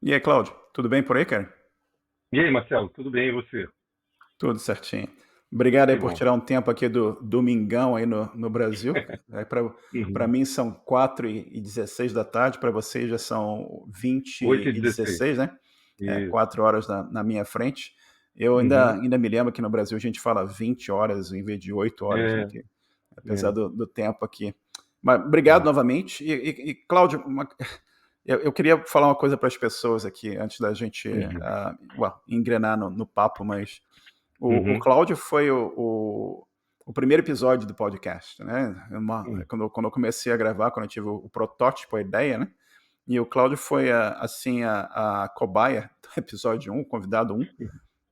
E aí, Cláudio, tudo bem por aí, cara? E aí, Marcelo, tudo bem? E você? Tudo certinho. Obrigado aí Que por bom. tirar um tempo aqui do domingão aí no Brasil. Para Uhum. mim são 4h16 da tarde, para vocês já são 20 8 e e 16. 16, né? Isso. 4 horas na minha frente. Eu ainda, Uhum. ainda me lembro que no Brasil a gente fala 20 horas em vez de 8 horas, né? É, Apesar é. do tempo aqui. Mas obrigado Uhum. novamente. Cláudio, eu queria falar uma coisa para as pessoas aqui, antes da gente Uhum. engrenar no papo, mas o Uhum. Cláudio foi o primeiro episódio do podcast, né? Uhum. Quando eu comecei a gravar, quando eu tive o protótipo, a ideia, né? E o Cláudio foi, assim, a cobaia do episódio um, convidado um,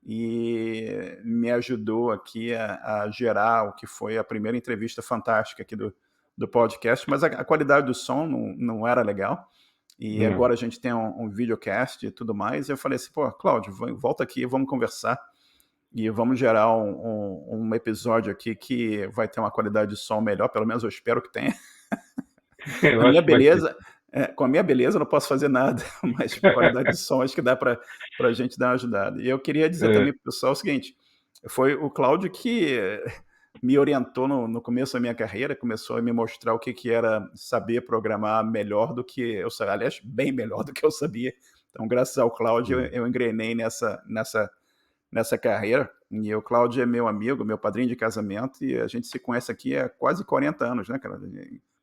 e me ajudou aqui a gerar o que foi a primeira entrevista fantástica aqui do podcast, mas a qualidade do som não era legal. E Não. agora a gente tem um videocast e tudo mais. E eu falei assim, pô, Cláudio, volta aqui, vamos conversar. E vamos gerar um episódio aqui que vai ter uma qualidade de som melhor, pelo menos eu espero que tenha. A Eu minha acho que vai ter. beleza, com a minha beleza eu não posso fazer nada, mas com a qualidade de som acho que dá para a gente dar uma ajudada. E eu queria dizer É, também para o pessoal o seguinte: foi o Cláudio que me orientou no começo da minha carreira, começou a me mostrar o que era saber programar melhor do que eu sabia, aliás, bem melhor do que eu sabia. Então, graças ao Cláudio, sim. eu engrenei nessa carreira. E o Cláudio é meu amigo, meu padrinho de casamento, e a gente se conhece aqui há quase 40 anos, né, cara?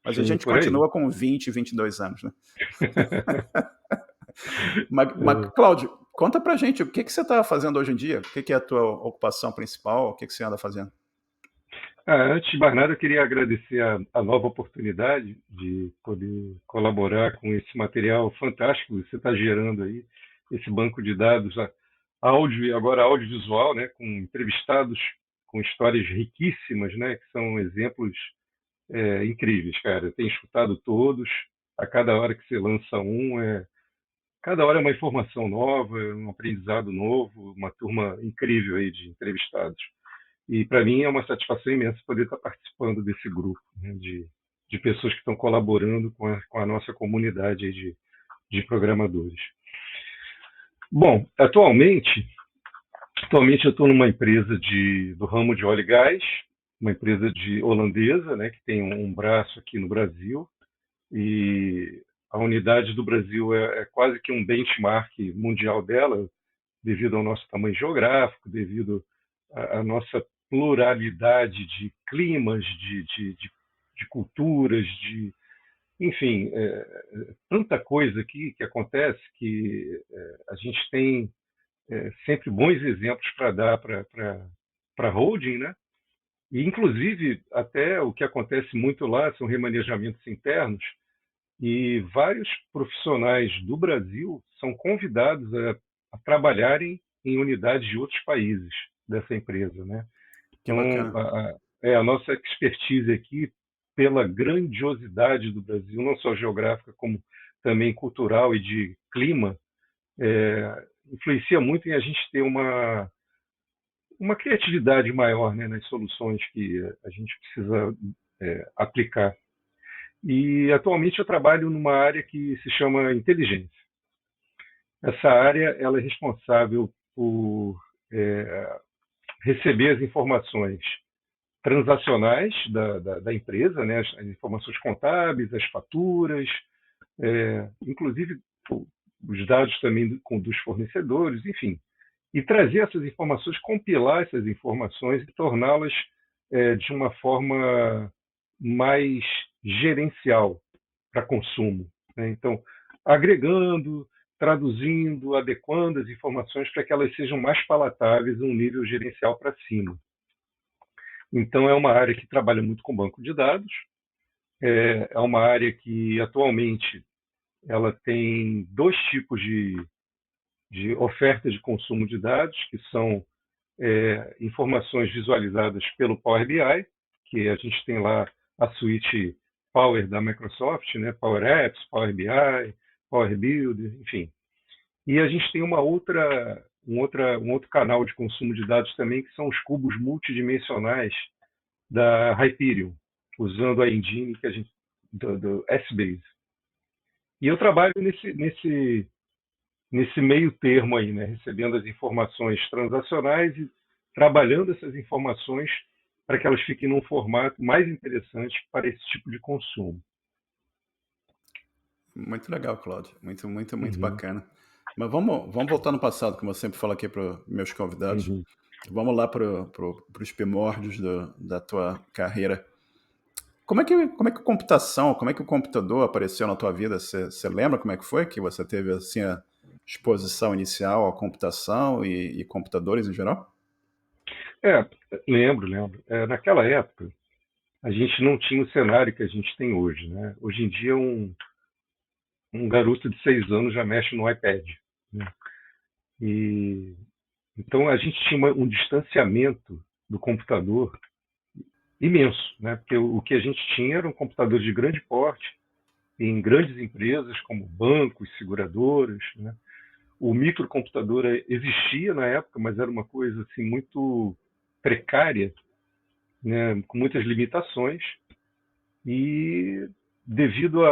Mas a Sim, gente por aí. continua com 22 anos, né? Mas É. Cláudio, conta pra gente, o que você está fazendo hoje em dia? O que é a tua ocupação principal? O que você anda fazendo? Antes de mais nada, eu queria agradecer a nova oportunidade de poder colaborar com esse material fantástico que você está gerando aí, esse banco de dados, áudio e agora audiovisual, né, com entrevistados com histórias riquíssimas, né, que são exemplos incríveis, cara. Eu tenho escutado todos, a cada hora que você lança cada hora é uma informação nova, é um aprendizado novo, uma turma incrível aí de entrevistados. E para mim é uma satisfação imensa poder estar participando desse grupo, né, de pessoas que estão colaborando com a nossa comunidade aí de programadores. Bom, atualmente eu estou numa empresa do ramo de óleo e gás, uma empresa de holandesa, né, que tem um braço aqui no Brasil, e a unidade do Brasil é quase que um benchmark mundial dela, devido ao nosso tamanho geográfico, devido à nossa pluralidade de climas, de culturas, enfim, tanta coisa aqui que acontece que a gente tem sempre bons exemplos para dar para holding, né? E, inclusive, até o que acontece muito lá são remanejamentos internos, e vários profissionais do Brasil são convidados a trabalharem em unidades de outros países dessa empresa, né? Que Então, bacana. a nossa expertise aqui, pela grandiosidade do Brasil, não só geográfica, como também cultural e de clima, influencia muito em a gente ter uma criatividade maior, né, nas soluções que a gente precisa aplicar. E atualmente eu trabalho numa área que se chama inteligência. Essa área ela é responsável por é, receber as informações transacionais da empresa, né, as informações contábeis, as faturas, inclusive os dados também dos fornecedores, enfim, e trazer essas informações, compilar essas informações e torná-las de uma forma mais gerencial para consumo, né? Então, agregando, traduzindo, adequando as informações para que elas sejam mais palatáveis um nível gerencial para cima. Então, é uma área que trabalha muito com banco de dados, é uma área que atualmente ela tem dois tipos de oferta de consumo de dados, que são informações visualizadas pelo Power BI, que a gente tem lá a suíte Power da Microsoft, né? Power Apps, Power BI, Power Builder, enfim. E a gente tem um outro canal de consumo de dados também, que são os cubos multidimensionais da Hyperion, usando a engine que a gente, do S-Base. E eu trabalho nesse meio termo aí, né, recebendo as informações transacionais e trabalhando essas informações para que elas fiquem num formato mais interessante para esse tipo de consumo. Muito legal, Cláudio. Muito, muito, muito Uhum, bacana. Mas vamos voltar no passado, como eu sempre falo aqui para meus convidados. uhum. Vamos lá para os primórdios da tua carreira. Como é que a computação, como é que o computador apareceu na tua vida? Você lembra como é que foi que você teve assim a exposição inicial à computação e computadores em geral? É, lembro. Naquela época, a gente não tinha o cenário que a gente tem hoje, né? Hoje em dia, um garoto de 6 anos já mexe no iPad, né? E então a gente tinha um distanciamento do computador imenso, né? Porque o que a gente tinha era um computador de grande porte em grandes empresas como bancos, seguradoras, né? O microcomputador existia na época, mas era uma coisa assim muito precária, né? Com muitas limitações e devido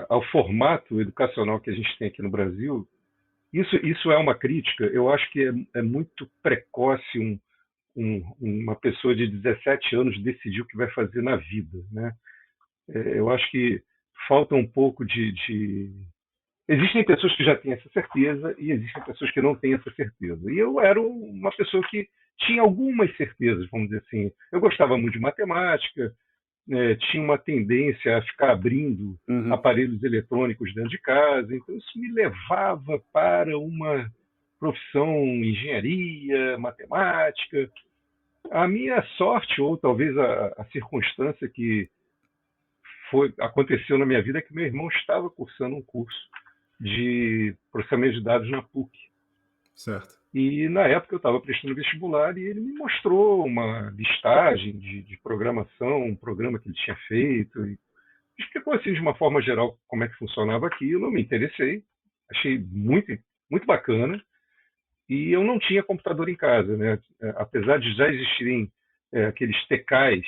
ao formato educacional que a gente tem aqui no Brasil, isso é uma crítica. Eu acho que é muito precoce uma pessoa de 17 anos decidir o que vai fazer na vida, né? Eu acho que falta um pouco de. Existem pessoas que já têm essa certeza e existem pessoas que não têm essa certeza. E eu era uma pessoa que tinha algumas certezas, vamos dizer assim. Eu gostava muito de matemática, tinha uma tendência a ficar abrindo Uhum. aparelhos eletrônicos dentro de casa, então isso me levava para uma profissão engenharia, matemática. A minha sorte, ou talvez a circunstância que aconteceu na minha vida, é que meu irmão estava cursando um curso de processamento de dados na PUC. Certo. E na época eu estava prestando vestibular e ele me mostrou uma listagem de programação, um programa que ele tinha feito, e explicou assim de uma forma geral como é que funcionava aquilo. Eu me interessei, achei muito bacana. E eu não tinha computador em casa, né? Apesar de já existirem aqueles TKs,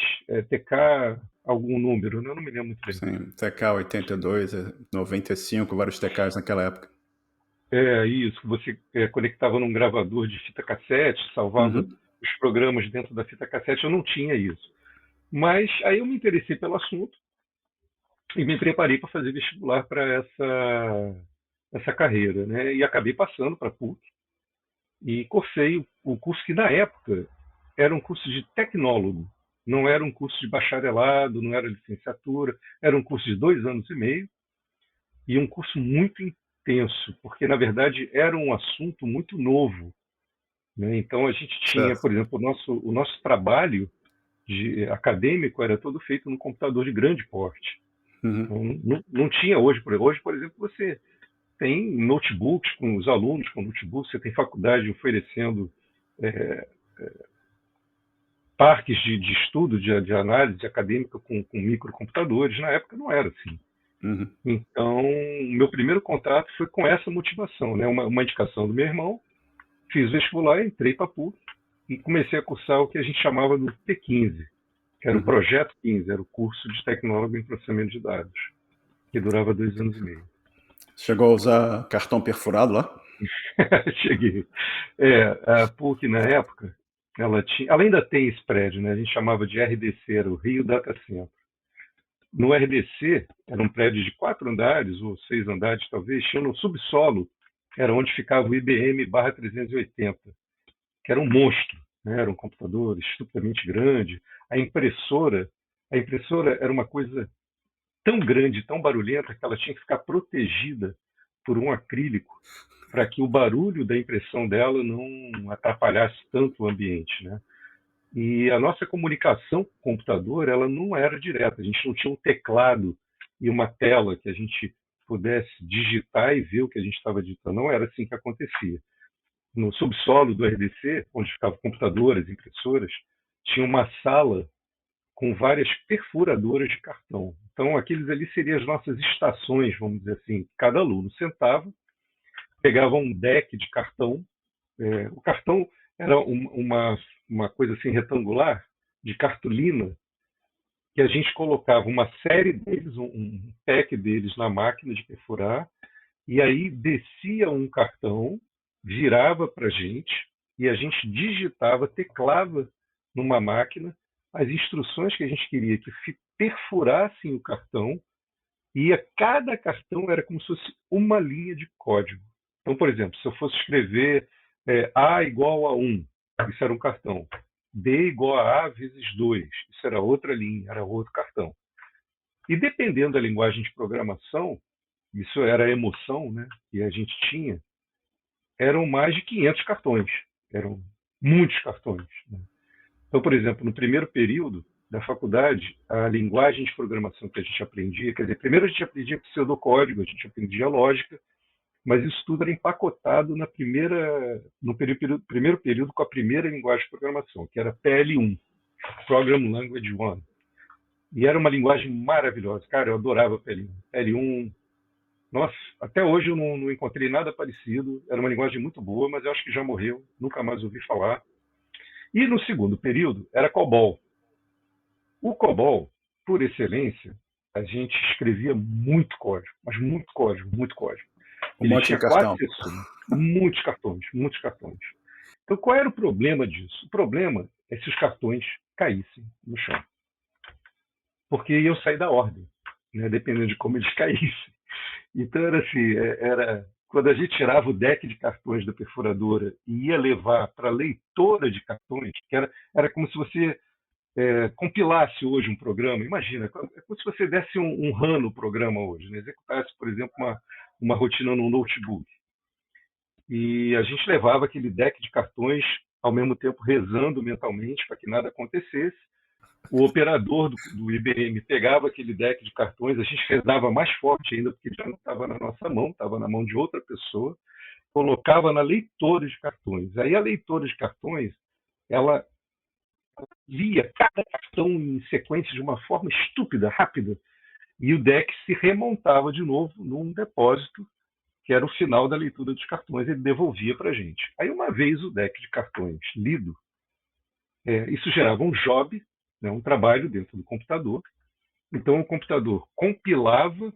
TK algum número, né? Eu não me lembro muito bem. Sim, TK 82, 95, vários TKs naquela época. É isso, você conectava num gravador de fita cassete, salvava Uhum. os programas dentro da fita cassete, eu não tinha isso. Mas aí eu me interessei pelo assunto e me preparei para fazer vestibular para essa carreira, né? E acabei passando para a PUC e cursei o curso que na época era um curso de tecnólogo, não era um curso de bacharelado, não era licenciatura, era um curso de 2 anos e meio e um curso muito intenso, porque na verdade era um assunto muito novo, né? Então a gente tinha, Certo. por exemplo, o nosso trabalho acadêmico era todo feito no computador de grande porte. Uhum. Então, não tinha hoje, por exemplo, você tem notebooks com os alunos com notebooks, você tem faculdade oferecendo é, parques de estudo, de análise acadêmica com microcomputadores. Na época não era assim. Uhum. Então, meu primeiro contato foi com essa motivação, né? Uma indicação do meu irmão, fiz vestibular, entrei para a PUC e comecei a cursar o que a gente chamava do P15, que era o Uhum. Projeto 15, era o curso de tecnólogo em processamento de dados, que durava 2 anos e meio. Chegou a usar cartão perfurado lá? Cheguei. A PUC, na época, ela ainda tem esse prédio, né? A gente chamava de RDC, era o Rio Data Center. No RDC, era um prédio de 4 andares, ou 6 andares talvez, tinha no subsolo, era onde ficava o IBM/380, que era um monstro, né? Era um computador estupidamente grande. A impressora era uma coisa tão grande, tão barulhenta, que ela tinha que ficar protegida por um acrílico para que o barulho da impressão dela não atrapalhasse tanto o ambiente, né? E a nossa comunicação com o computador, ela não era direta. A gente não tinha um teclado e uma tela que a gente pudesse digitar e ver o que a gente estava digitando. Não era assim que acontecia. No subsolo do RDC, onde ficavam computadores, impressoras, tinha uma sala com várias perfuradoras de cartão. Então, aqueles ali seriam as nossas estações, vamos dizer assim. Cada aluno sentava, pegava um deck de cartão. O cartão era uma coisa assim retangular, de cartolina, que a gente colocava uma série deles, um pack deles na máquina de perfurar, E aí descia um cartão, virava para a gente, e a gente digitava, teclava numa máquina as instruções que a gente queria que perfurassem o cartão, e a cada cartão era como se fosse uma linha de código. Então, por exemplo, se eu fosse escrever A igual a 1, isso era um cartão. B igual a A vezes 2, isso era outra linha, era outro cartão. E dependendo da linguagem de programação, isso era a emoção, né, que a gente tinha, eram mais de 500 cartões, eram muitos cartões, né? Então, por exemplo, no primeiro período da faculdade, a linguagem de programação que a gente aprendia, quer dizer, primeiro a gente aprendia pseudocódigo, a gente aprendia lógica, mas isso tudo era empacotado no primeiro período com a primeira linguagem de programação, que era PL1, Program Language 1. E era uma linguagem maravilhosa. Cara, eu adorava PL1. PL1, nossa, até hoje eu não encontrei nada parecido. Era uma linguagem muito boa, mas eu acho que já morreu. Nunca mais ouvi falar. E no segundo período era COBOL. O COBOL, por excelência, a gente escrevia muito código, mas muito código, muito código. Um monte de cartão. Muitos cartões, muitos cartões. Então, qual era o problema disso? O problema é se os cartões caíssem no chão. Porque iam sair da ordem, né, dependendo de como eles caíssem. Então, era assim, quando a gente tirava o deck de cartões da perfuradora e ia levar para a leitora de cartões, que era como se você compilasse hoje um programa. Imagina, é como se você desse um run no programa hoje, né? Executasse, por exemplo, uma rotina no notebook. E a gente levava aquele deck de cartões, ao mesmo tempo rezando mentalmente para que nada acontecesse. O operador do IBM pegava aquele deck de cartões, a gente rezava mais forte ainda, porque já não estava na nossa mão, estava na mão de outra pessoa, colocava na leitora de cartões. Aí a leitora de cartões, ela lia cada cartão em sequência de uma forma estúpida, rápida, e o deck se remontava de novo num depósito, que era o final da leitura dos cartões, ele devolvia para a gente. Aí, uma vez o deck de cartões lido, isso gerava um job, né, um trabalho dentro do computador. Então, o computador compilava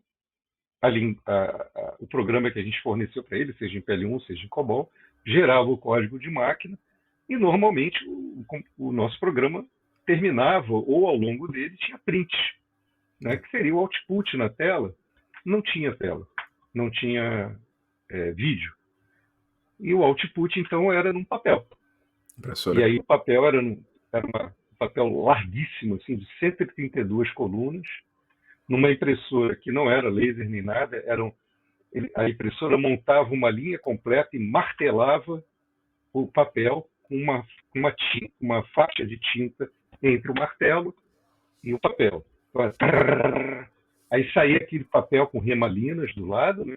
o programa que a gente forneceu para ele, seja em PL1, seja em COBOL, gerava o código de máquina, e normalmente o nosso programa terminava, ou ao longo dele, tinha print, né, que seria o output na tela. Não tinha tela, não tinha vídeo. E o output, então, era num papel. Impressora. E aí o papel era um papel larguíssimo, assim, de 132 colunas, numa impressora que não era laser nem nada, a impressora montava uma linha completa e martelava o papel com uma faixa de tinta entre o martelo e o papel. Aí saía aquele papel com remalinas do lado, né?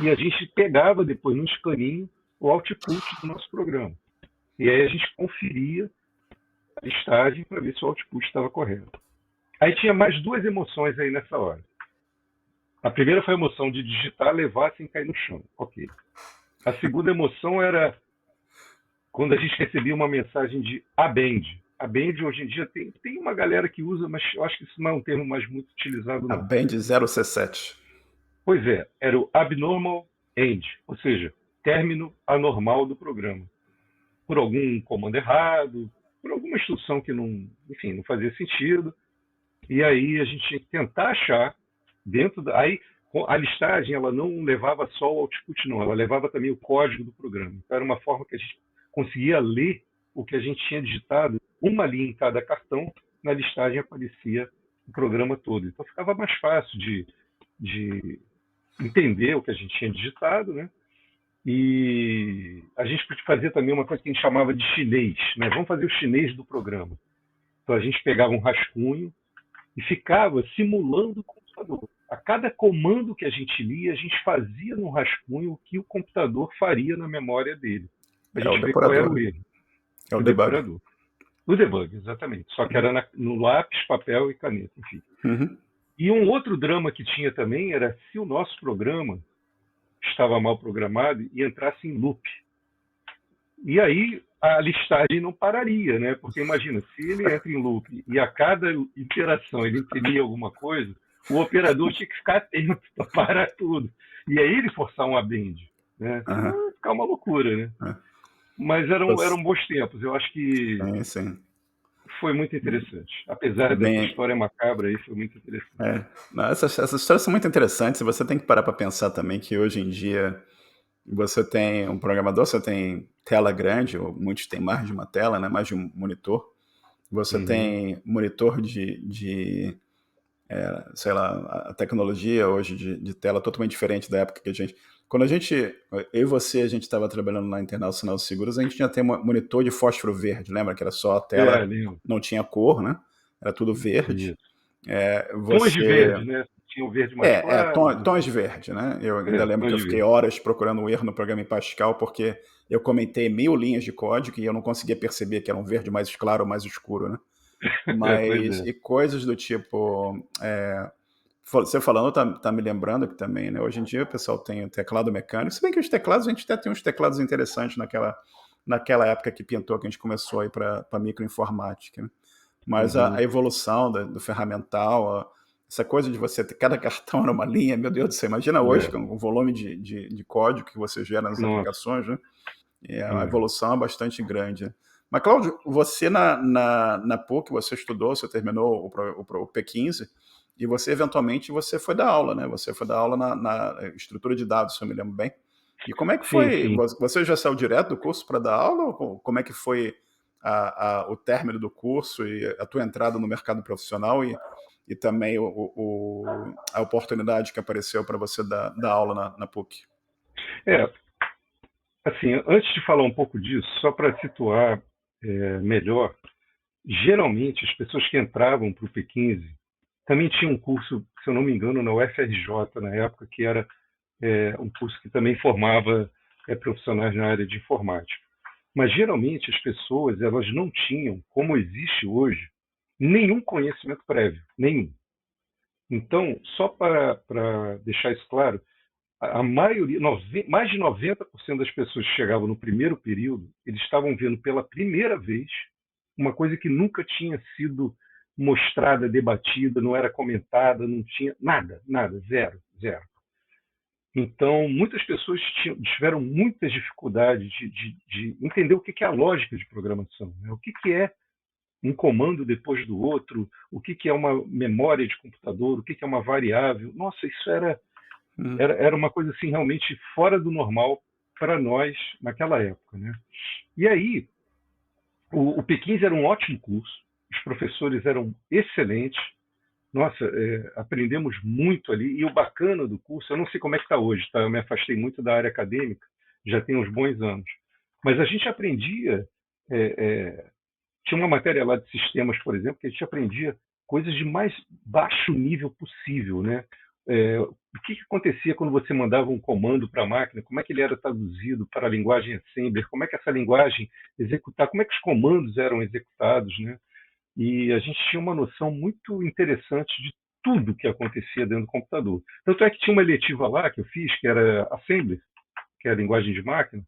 E a gente pegava depois num escaninho o output do nosso programa. E aí a gente conferia a listagem para ver se o output estava correto. Aí tinha mais duas emoções aí nessa hora. A primeira foi a emoção de digitar, levar sem cair no chão. Ok. A segunda emoção era quando a gente recebia uma mensagem de abend. Abend hoje em dia tem uma galera que usa, mas eu acho que isso não é um termo mais muito utilizado, não. Abend 0C7. Pois é, era o abnormal end, ou seja, término anormal do programa. Por algum comando errado, por alguma instrução que não fazia sentido. E aí a gente tinha que tentar achar aí a listagem ela não levava só o output, não, ela levava também o código do programa. Então era uma forma que a gente conseguia ler o que a gente tinha digitado, uma linha em cada cartão, na listagem aparecia o programa todo. Então ficava mais fácil de entender o que a gente tinha digitado, né? E a gente podia fazer também uma coisa que a gente chamava de chinês, né? Vamos fazer o chinês do programa. Então a gente pegava um rascunho e ficava simulando o computador. A cada comando que a gente lia, a gente fazia no rascunho o que o computador faria na memória dele. A gente vê qual era o erro. É o debug. O debug, exatamente. Só que era no lápis, papel e caneta, enfim. Uhum. E um outro drama que tinha também era se o nosso programa estava mal programado e entrasse em loop. E aí a listagem não pararia, né? Porque imagina, se ele entra em loop e a cada iteração ele imprimia alguma coisa, o operador tinha que ficar atento para parar tudo. E aí ele forçar um abend, né? Aham. Senão ia ficar uma loucura, né? É. Mas Você- eram bons tempos. Eu acho que Sim, sim. foi muito interessante. É Apesar dessa bem. história macabra aí, foi muito interessante. É. Não, essas histórias são muito interessantes e você tem que parar para pensar também que hoje em dia você tem um programador, você tem tela grande, ou muitos têm mais de uma tela, né? Mais de um monitor. Você Uhum. tem monitor sei lá, a tecnologia hoje de tela totalmente diferente da época que a gente. Quando a gente, eu e você, a gente estava trabalhando na Internacional Seguros, a gente tinha até um monitor de fósforo verde, lembra? Que era só a tela, Lembro. não tinha cor, né? Era tudo verde. Isso. Tons de Você. verde, né? Tinha o verde mais claro. Tons de verde, né? Eu ainda lembro que Tons eu de fiquei verde. horas procurando um erro no programa em Pascal, porque eu comentei 1000 linhas de código e eu não conseguia perceber que era um verde mais claro ou mais escuro, né? Pois Mas, é. e coisas do tipo. Você falando tá me lembrando que também, né? Hoje em dia o pessoal tem o teclado mecânico, se bem que os teclados, a gente até tem uns teclados interessantes naquela época que pintou, que a gente começou aí para microinformática, né? Mas a Uhum. evolução do ferramental, essa coisa de você ter cada cartão numa linha, meu Deus do céu, imagina hoje É. com o volume de código que você gera nas Nossa. aplicações, né? A É. evolução é bastante grande, né? Mas, Cláudio, você na PUC, você estudou, você terminou o P15, e você, eventualmente, você foi dar aula, né? Você foi dar aula na estrutura de dados, se eu me lembro bem. E como é que Sim, foi? sim. Você já saiu direto do curso para dar aula? Ou como é que foi o término do curso e a tua entrada no mercado profissional e também a oportunidade que apareceu para você dar aula na PUC? É, assim, antes de falar um pouco disso, só para situar melhor, geralmente as pessoas que entravam para o P15 também tinham um curso, se eu não me engano, na UFRJ, na época, que era um curso que também formava profissionais na área de informática. Mas geralmente as pessoas elas não tinham, como existe hoje, nenhum conhecimento prévio, nenhum. Então, só para deixar isso claro, a maioria, mais de 90% das pessoas que chegavam no primeiro período, eles estavam vendo pela primeira vez uma coisa que nunca tinha sido mostrada, debatida, não era comentada, não tinha nada, nada, zero, zero. Então, muitas pessoas tiveram muitas dificuldades de entender o que é a lógica de programação, né? O que é um comando depois do outro, o que é uma memória de computador, o que é uma variável. Nossa, isso Hum. era uma coisa assim realmente fora do normal para nós naquela época, né? E aí, o P15 era um ótimo curso, os professores eram excelentes, nossa, aprendemos muito ali. E o bacana do curso, eu não sei como é que está hoje, tá? Eu me afastei muito da área acadêmica, já tem uns bons anos. Mas a gente aprendia, é, é, tinha uma matéria lá de sistemas, por exemplo, que a gente aprendia coisas de mais baixo nível possível, né? O que acontecia quando você mandava um comando para a máquina? Como é que ele era traduzido para a linguagem assembler? Como é que essa linguagem executar? Como é que os comandos eram executados, né? E a gente tinha uma noção muito interessante de tudo que acontecia dentro do computador. Tanto é que tinha uma eletiva lá que eu fiz, que era Assembler, que é a linguagem de máquina,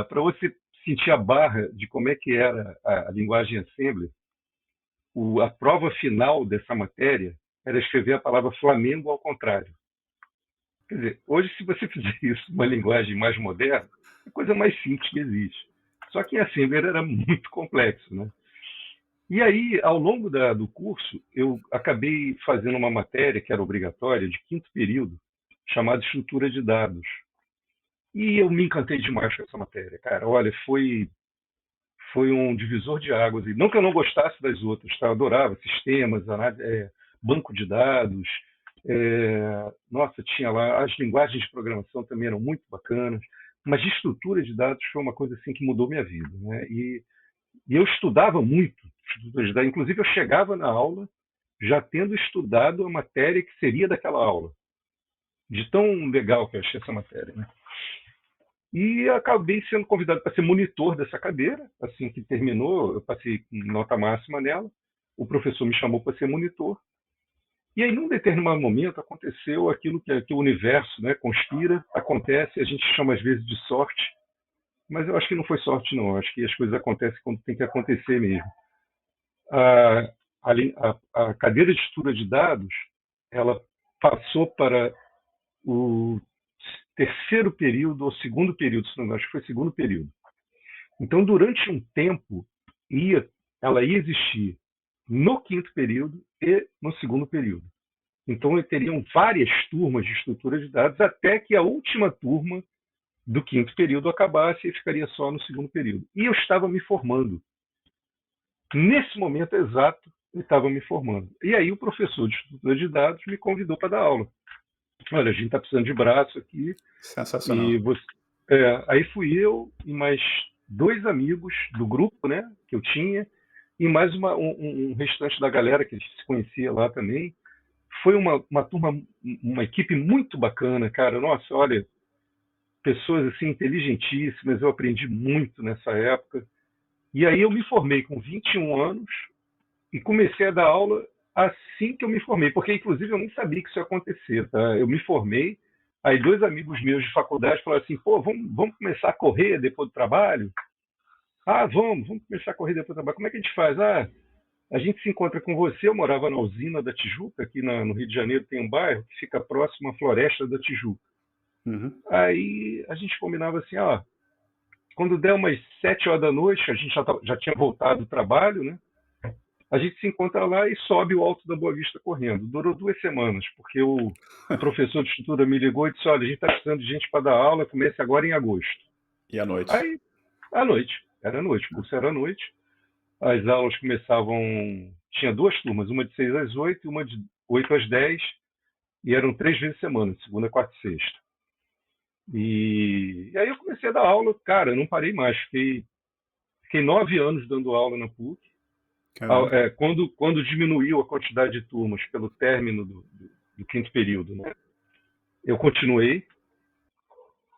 para você sentir a barra de como é que era a linguagem Assembler, a prova final dessa matéria era escrever a palavra Flamengo ao contrário. Quer dizer, hoje, se você fizer isso numa linguagem mais moderna, é a coisa mais simples que existe. Só que em Assembler era muito complexo, né? E aí, ao longo do curso, eu acabei fazendo uma matéria que era obrigatória, de quinto período, chamada Estrutura de Dados. E eu me encantei demais com essa matéria, cara. Olha, foi um divisor de águas. E não que eu não gostasse das outras, tá? Eu adorava sistemas, banco de dados. Nossa, tinha lá. As linguagens de programação também eram muito bacanas. Mas de estrutura de dados foi uma coisa assim que mudou minha vida, né? E eu estudava muito, inclusive eu chegava na aula já tendo estudado a matéria que seria daquela aula, de tão legal que eu achei essa matéria, né? E acabei sendo convidado para ser monitor dessa cadeira. Assim que terminou, eu passei nota máxima nela. O professor me chamou para ser monitor. E aí, num determinado momento, aconteceu aquilo que o universo, né, conspira, acontece, a gente chama às vezes de sorte, mas eu acho que não foi sorte, não. Eu acho que as coisas acontecem quando tem que acontecer mesmo. a cadeira de estrutura de dados, ela passou para o terceiro período ou segundo período, se não me engano, acho que foi segundo período. Então, durante um tempo, ela ia existir no quinto período e no segundo período. Então, teriam várias turmas de estrutura de dados até que a última turma do quinto período acabasse e ficaria só no segundo período. E eu estava me formando. Nesse momento exato, eu estava me formando. E aí o professor de estrutura de dados me convidou para dar aula. Olha, a gente está precisando de braço aqui. Sensacional. E você... aí fui eu e mais 2 amigos do grupo, né, que eu tinha, e mais um restante da galera que a gente se conhecia lá também. Foi uma turma, uma equipe muito bacana, cara. Nossa, olha, pessoas assim inteligentíssimas, eu aprendi muito nessa época. E aí eu me formei com 21 anos e comecei a dar aula assim que eu me formei, porque inclusive eu nem sabia que isso ia acontecer, tá? Eu me formei, aí 2 amigos meus de faculdade falaram assim, pô, vamos começar a correr depois do trabalho? Ah, vamos começar a correr depois do trabalho. Como é que a gente faz? Ah, a gente se encontra com você, eu morava na usina da Tijuca, aqui no Rio de Janeiro tem um bairro que fica próximo à Floresta da Tijuca. Uhum. Aí a gente combinava assim, ó, quando der umas 7 horas da noite, a gente já tinha voltado do trabalho, né? A gente se encontra lá e sobe o Alto da Boa Vista correndo. Durou 2 semanas, porque o professor de estrutura me ligou e disse, olha, a gente está precisando de gente para dar aula, começa agora em agosto. E à noite? Aí, à noite, era à noite, o curso era à noite. As aulas começavam, tinha 2 turmas, uma de 6 às 8 e uma de 8 às 10, e eram 3 vezes a semana, segunda, quarta e sexta. E aí eu comecei a dar aula, cara, eu não parei mais, fiquei 9 anos dando aula na PUC. Quando diminuiu a quantidade de turmas pelo término do quinto período, né, eu continuei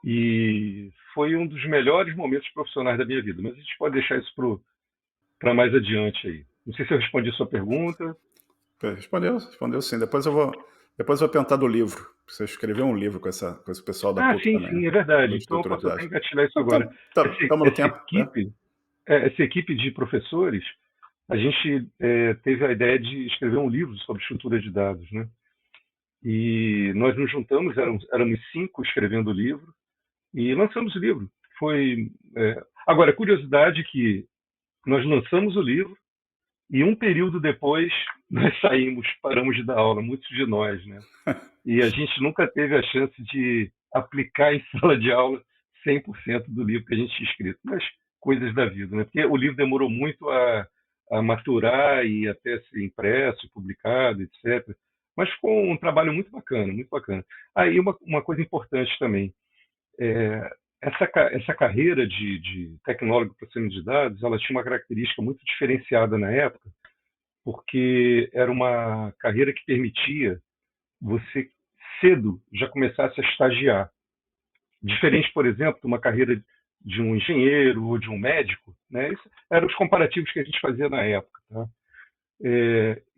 e foi um dos melhores momentos profissionais da minha vida. Mas a gente pode deixar isso para mais adiante aí. Não sei se eu respondi a sua pergunta. Respondeu sim. Depois eu vou perguntar do livro. Você escreveu um livro com esse pessoal da PUC também, né? Sim, é verdade. Sobre Então eu estrutura de posso até dados. engatilhar isso agora. Então, estamos no tempo, né? Essa equipe de professores, a gente teve a ideia de escrever um livro sobre estrutura de dados, né? E nós nos juntamos, éramos 5 escrevendo o livro, e lançamos o livro. Agora, curiosidade que nós lançamos o livro, e um período depois nós paramos de dar aula, muitos de nós, né? E a gente nunca teve a chance de aplicar em sala de aula 100% do livro que a gente tinha escrito, mas coisas da vida, né? Porque o livro demorou muito a maturar e até ser impresso, publicado, etc. Mas ficou um trabalho muito bacana, muito bacana. Aí uma coisa importante também, essa carreira de tecnólogo de processamento de dados, ela tinha uma característica muito diferenciada na época, porque era uma carreira que permitia você cedo já começasse a estagiar. Diferente, por exemplo, de uma carreira de um engenheiro ou de um médico, né? Isso eram os comparativos que a gente fazia na época. Tá?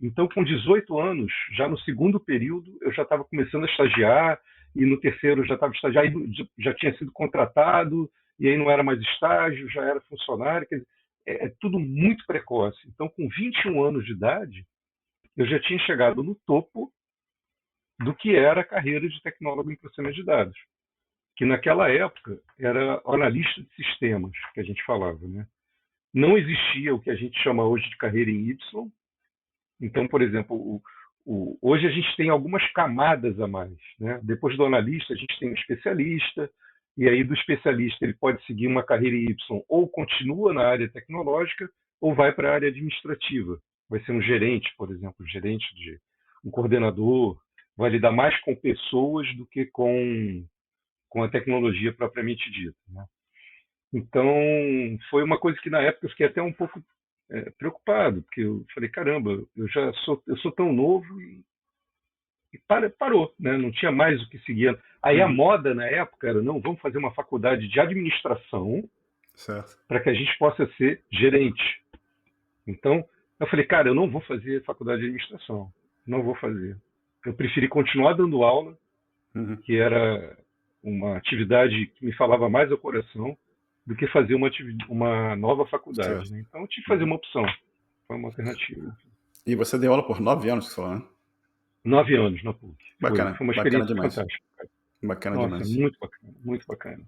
Então, com 18 anos, já no segundo período, eu já estava começando a estagiar, e no terceiro eu já estava estagiando, já tinha sido contratado, e aí não era mais estágio, já era funcionário. Quer dizer, é tudo muito precoce. Então, com 21 anos de idade, eu já tinha chegado no topo do que era a carreira de tecnólogo em processamento de dados, que naquela época era analista de sistemas, que a gente falava, né? Não existia o que a gente chama hoje de carreira em Y. Então, por exemplo, hoje a gente tem algumas camadas a mais, né? Depois do analista, a gente tem o especialista, e aí do especialista ele pode seguir uma carreira em Y, ou continua na área tecnológica, ou vai para a área administrativa. Vai ser um gerente, por exemplo, um coordenador, vai lidar mais com pessoas do que com a tecnologia propriamente dita, né? Então, foi uma coisa que na época eu fiquei até um pouco preocupado, porque eu falei, caramba, eu sou tão novo e parou, né? Não tinha mais o que seguir. Aí a moda na época era, não, vamos fazer uma faculdade de administração para que a gente possa ser gerente. Então, eu falei, cara, eu não vou fazer faculdade de administração, não vou fazer. Eu preferi continuar dando aula, que era uma atividade que me falava mais ao coração, do que fazer uma nova faculdade. Né? Então eu tive que fazer uma opção, foi uma alternativa. E você deu aula por 9 anos, que você falou, né? 9 anos na PUC. Foi, Bacana, foi uma bacana experiência demais. fantástica. Bacana Nossa, demais. muito bacana, muito bacana.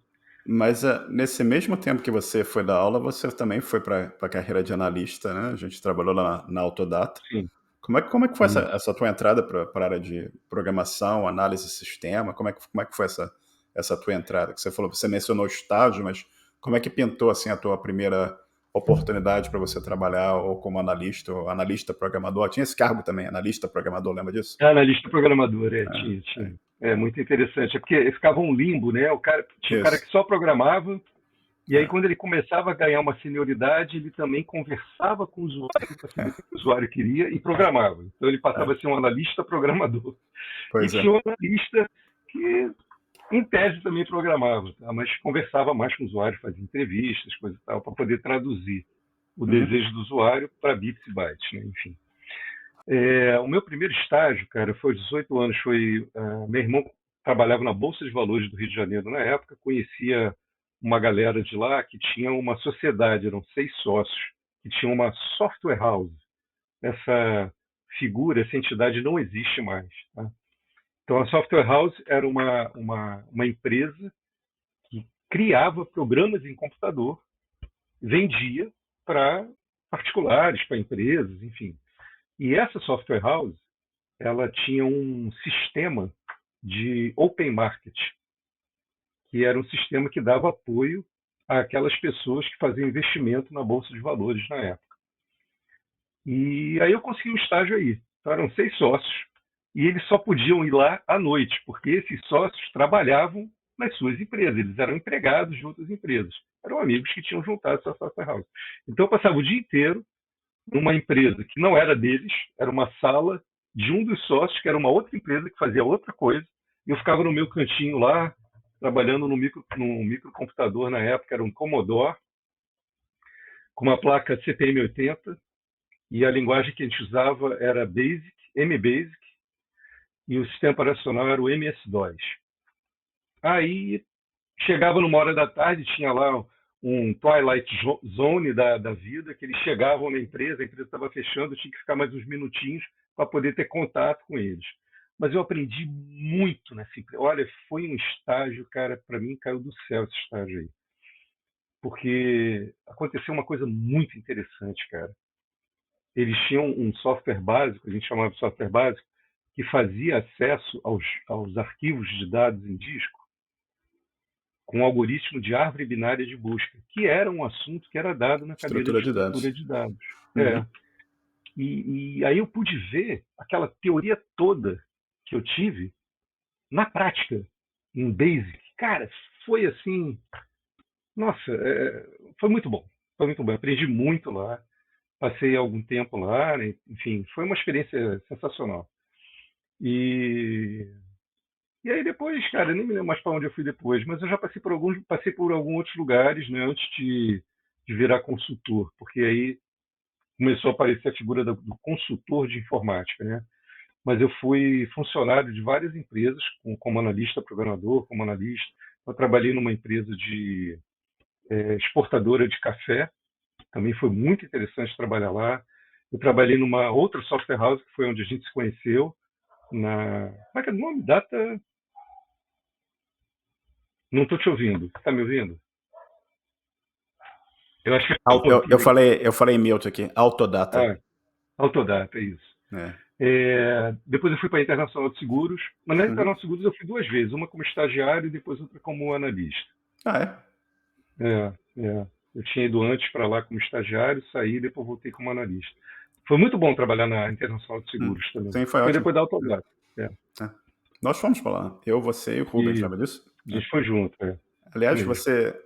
Mas nesse mesmo tempo que você foi dar aula, você também foi para a carreira de analista, né? A gente trabalhou lá na Autodata. Sim, Como é que foi essa, sim. essa tua entrada para a área de programação, análise de sistema? Como é que foi essa tua entrada? Que você falou, você mencionou estágio, mas como é que pintou assim a tua primeira oportunidade para você trabalhar ou como analista ou analista programador? Tinha esse cargo também, analista programador, lembra disso? Analista programador, Ah, tinha, tinha. É muito interessante, é porque ficava um limbo, né? Tinha o cara que isso. só programava, e aí É, quando ele começava a ganhar uma senioridade, ele também conversava com o usuário para saber o que o usuário queria e programava. Então ele passava a é, ser um analista programador. E pois é. tinha um analista que, em tese, também programava, tá? Mas conversava mais com o usuário, fazia entrevistas, coisa e tal, para poder traduzir o Uhum. desejo do usuário para bits e bytes, né? Enfim. O meu primeiro estágio, cara, foi aos 18 anos. Meu irmão trabalhava na Bolsa de Valores do Rio de Janeiro na época, conhecia uma galera de lá que tinha uma sociedade, eram 6 sócios, que tinha uma software house. Essa figura, essa entidade não existe mais. Tá? Então, a software house era uma empresa que criava programas em computador, vendia para particulares, para empresas, enfim. E essa software house ela tinha um sistema de open market, que era um sistema que dava apoio àquelas pessoas que faziam investimento na bolsa de valores na época. E aí eu consegui um estágio aí. Então eram 6 sócios e eles só podiam ir lá à noite, porque esses sócios trabalhavam nas suas empresas, eles eram empregados de outras empresas. Eram amigos que tinham juntado essa software house. Então eu passava o dia inteiro numa empresa que não era deles, era uma sala de um dos sócios, que era uma outra empresa que fazia outra coisa, e eu ficava no meu cantinho lá, trabalhando no microcomputador na época, era um Commodore, com uma placa CPM80, e a linguagem que a gente usava era Basic, MBasic, e o sistema operacional era o MS-DOS. Aí chegava numa hora da tarde, tinha lá um Twilight Zone da vida, que eles chegavam na empresa, a empresa estava fechando, eu tinha que ficar mais uns minutinhos para poder ter contato com eles. Mas eu aprendi muito nessa empresa. Olha, foi um estágio, cara, para mim caiu do céu esse estágio aí. Porque aconteceu uma coisa muito interessante, cara. Eles tinham um software básico, a gente chamava de software básico, que fazia acesso aos arquivos de dados em disco com um algoritmo de árvore binária de busca, que era um assunto que era dado na cadeira de Estrutura de estrutura dados. de dados. É. Uhum. E aí eu pude ver aquela teoria toda que eu tive na prática, em Basic. Cara, foi assim, nossa, foi muito bom. Foi muito bom. Eu aprendi muito lá, passei algum tempo lá, né? Enfim, foi uma experiência sensacional. E E aí depois, cara, eu nem me lembro mais para onde eu fui depois, mas eu já passei por alguns outros lugares, né, antes de virar consultor, porque aí começou a aparecer a figura do consultor de informática, né? Mas eu fui funcionário de várias empresas, como analista programador, como analista. Eu trabalhei numa empresa de exportadora de café, também foi muito interessante trabalhar lá. Eu trabalhei numa outra software house, que foi onde a gente se conheceu, como é que é o nome? Data. Não estou te ouvindo. Está me ouvindo? Eu acho que é Eu, eu, eu Autodata. falei, eu falei em mute aqui, Autodata. Ah, Autodata, é isso. É. Depois eu fui para a Internacional de Seguros, mas na Uhum. Internacional de Seguros eu fui 2 vezes, uma como estagiário e depois outra como analista. Ah, é? É, eu tinha ido antes para lá como estagiário, saí e depois voltei como analista. Foi muito bom trabalhar na Internacional de Seguros também. Sim, foi Foi ótimo. depois da Autodata. É. É. Nós fomos para lá. Eu, você e o Rubens, E lembra disso? a É. gente foi junto, isso Aliás, mesmo.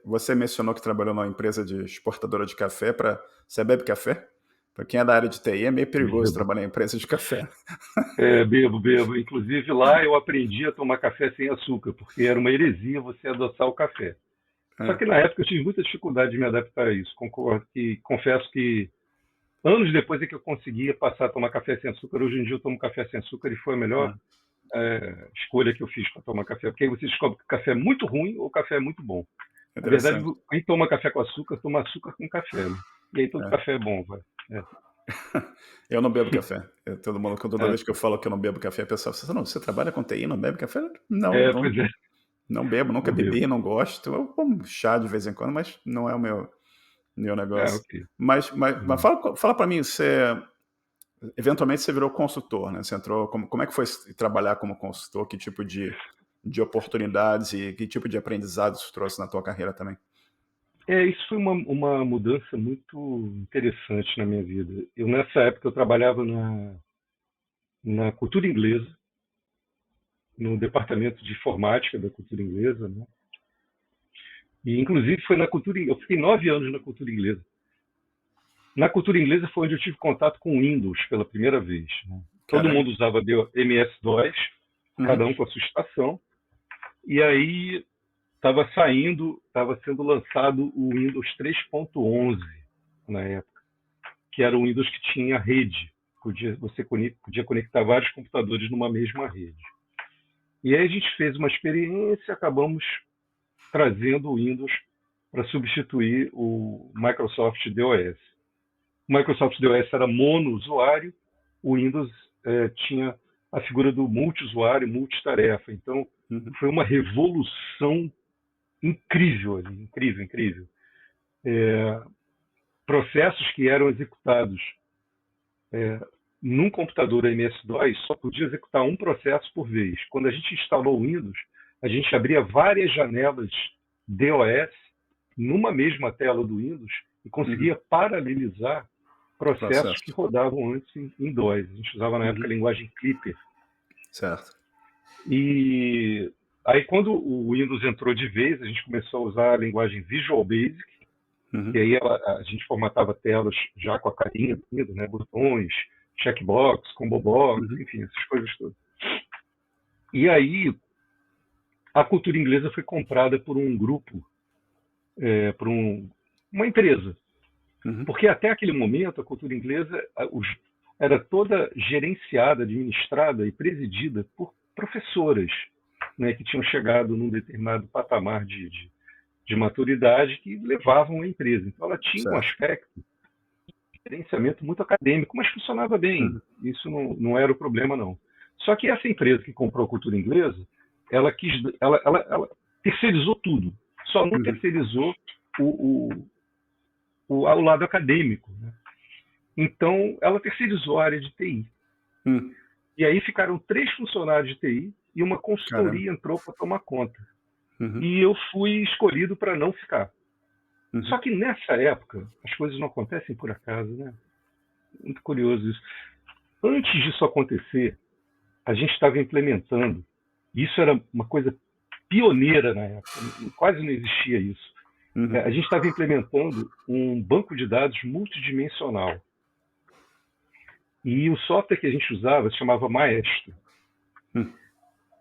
você mencionou que trabalhou numa empresa de exportadora de café para. Você bebe café? Para quem é da área de TI, é meio perigoso Bebo. trabalhar em empresa de café. Bebo. Inclusive lá eu aprendi a tomar café sem açúcar, porque era uma heresia você adoçar o café. Só É. que na época eu tive muita dificuldade de me adaptar a isso. Confesso que anos depois é que eu conseguia passar a tomar café sem açúcar. Hoje em dia eu tomo café sem açúcar e foi a melhor É. escolha que eu fiz para tomar café. Porque aí você descobre que o café é muito ruim ou o café é muito bom. Na verdade, Interessante. quem toma café com açúcar, toma açúcar com café. Né? E aí todo É. café é bom. Vai. É. Eu não bebo café. Todo mundo, toda É, vez que eu falo que eu não bebo café, a pessoa fala, não, você trabalha com TI, não bebe café? Não, pois é, não bebo, nunca não bebo. bebi, não gosto. Eu como chá de vez em quando, mas não é o meu É, negócio. ok. Mas Uhum. fala para mim, eventualmente você virou consultor, né? Você entrou, como é que foi trabalhar como consultor? Que tipo de oportunidades e que tipo de aprendizados isso trouxe na tua carreira também? Isso foi uma mudança muito interessante na minha vida. Nessa época, eu trabalhava na cultura inglesa, no departamento de informática da cultura inglesa, né? E, inclusive, foi na cultura. Eu fiquei 9 anos na cultura inglesa. Na cultura inglesa foi onde eu tive contato com o Windows pela primeira vez, né? Todo Caramba. mundo usava MS-DOS, cada Uhum. um com a sua estação. E aí estava sendo lançado o Windows 3.11 na época, que era o Windows que tinha rede. Você podia conectar vários computadores numa mesma rede. E aí a gente fez uma experiência, acabamos trazendo o Windows para substituir o Microsoft DOS. O Microsoft DOS era mono-usuário, o Windows tinha a figura do multi-usuário, multitarefa. Então, Uhum. foi uma revolução incrível ali, incrível, incrível. Processos que eram executados num computador MS-DOS só podia executar um processo por vez. Quando a gente instalou o Windows, a gente abria várias janelas DOS numa mesma tela do Windows e Uhum. conseguia paralelizar processos que Processo. rodavam antes em DOS. A gente usava na época a Uhum. linguagem Clipper. Certo. E aí, quando o Windows entrou de vez, a gente começou a usar a linguagem Visual Basic, e Uhum. aí a gente formatava telas já com a carinha, né, botões, checkbox, combo box, Uhum. enfim, essas coisas todas. E aí a cultura inglesa foi comprada por um grupo, por uma empresa, Uhum. porque até aquele momento a cultura inglesa era toda gerenciada, administrada e presidida por professoras, né, que tinham chegado num determinado patamar de maturidade que levavam a empresa. Então ela tinha um Certo. aspecto gerenciamento muito acadêmico, mas funcionava bem. Uhum. Isso não era o problema, não. Só que essa empresa que comprou a cultura inglesa, ela terceirizou tudo. Só não Uhum. terceirizou o, o lado acadêmico. Né? Então, ela terceirizou a área de TI. Uhum. E aí ficaram 3 funcionários de TI e uma Caramba. consultoria entrou para tomar conta. Uhum. E eu fui escolhido para não ficar. Só Uhum. que nessa época, as coisas não acontecem por acaso, né? Muito curioso isso. Antes disso acontecer, a gente estava implementando, isso era uma coisa pioneira na época, quase não existia isso. A Uhum. gente estava implementando um banco de dados multidimensional. E o software que a gente usava se chamava Maestro. Uhum.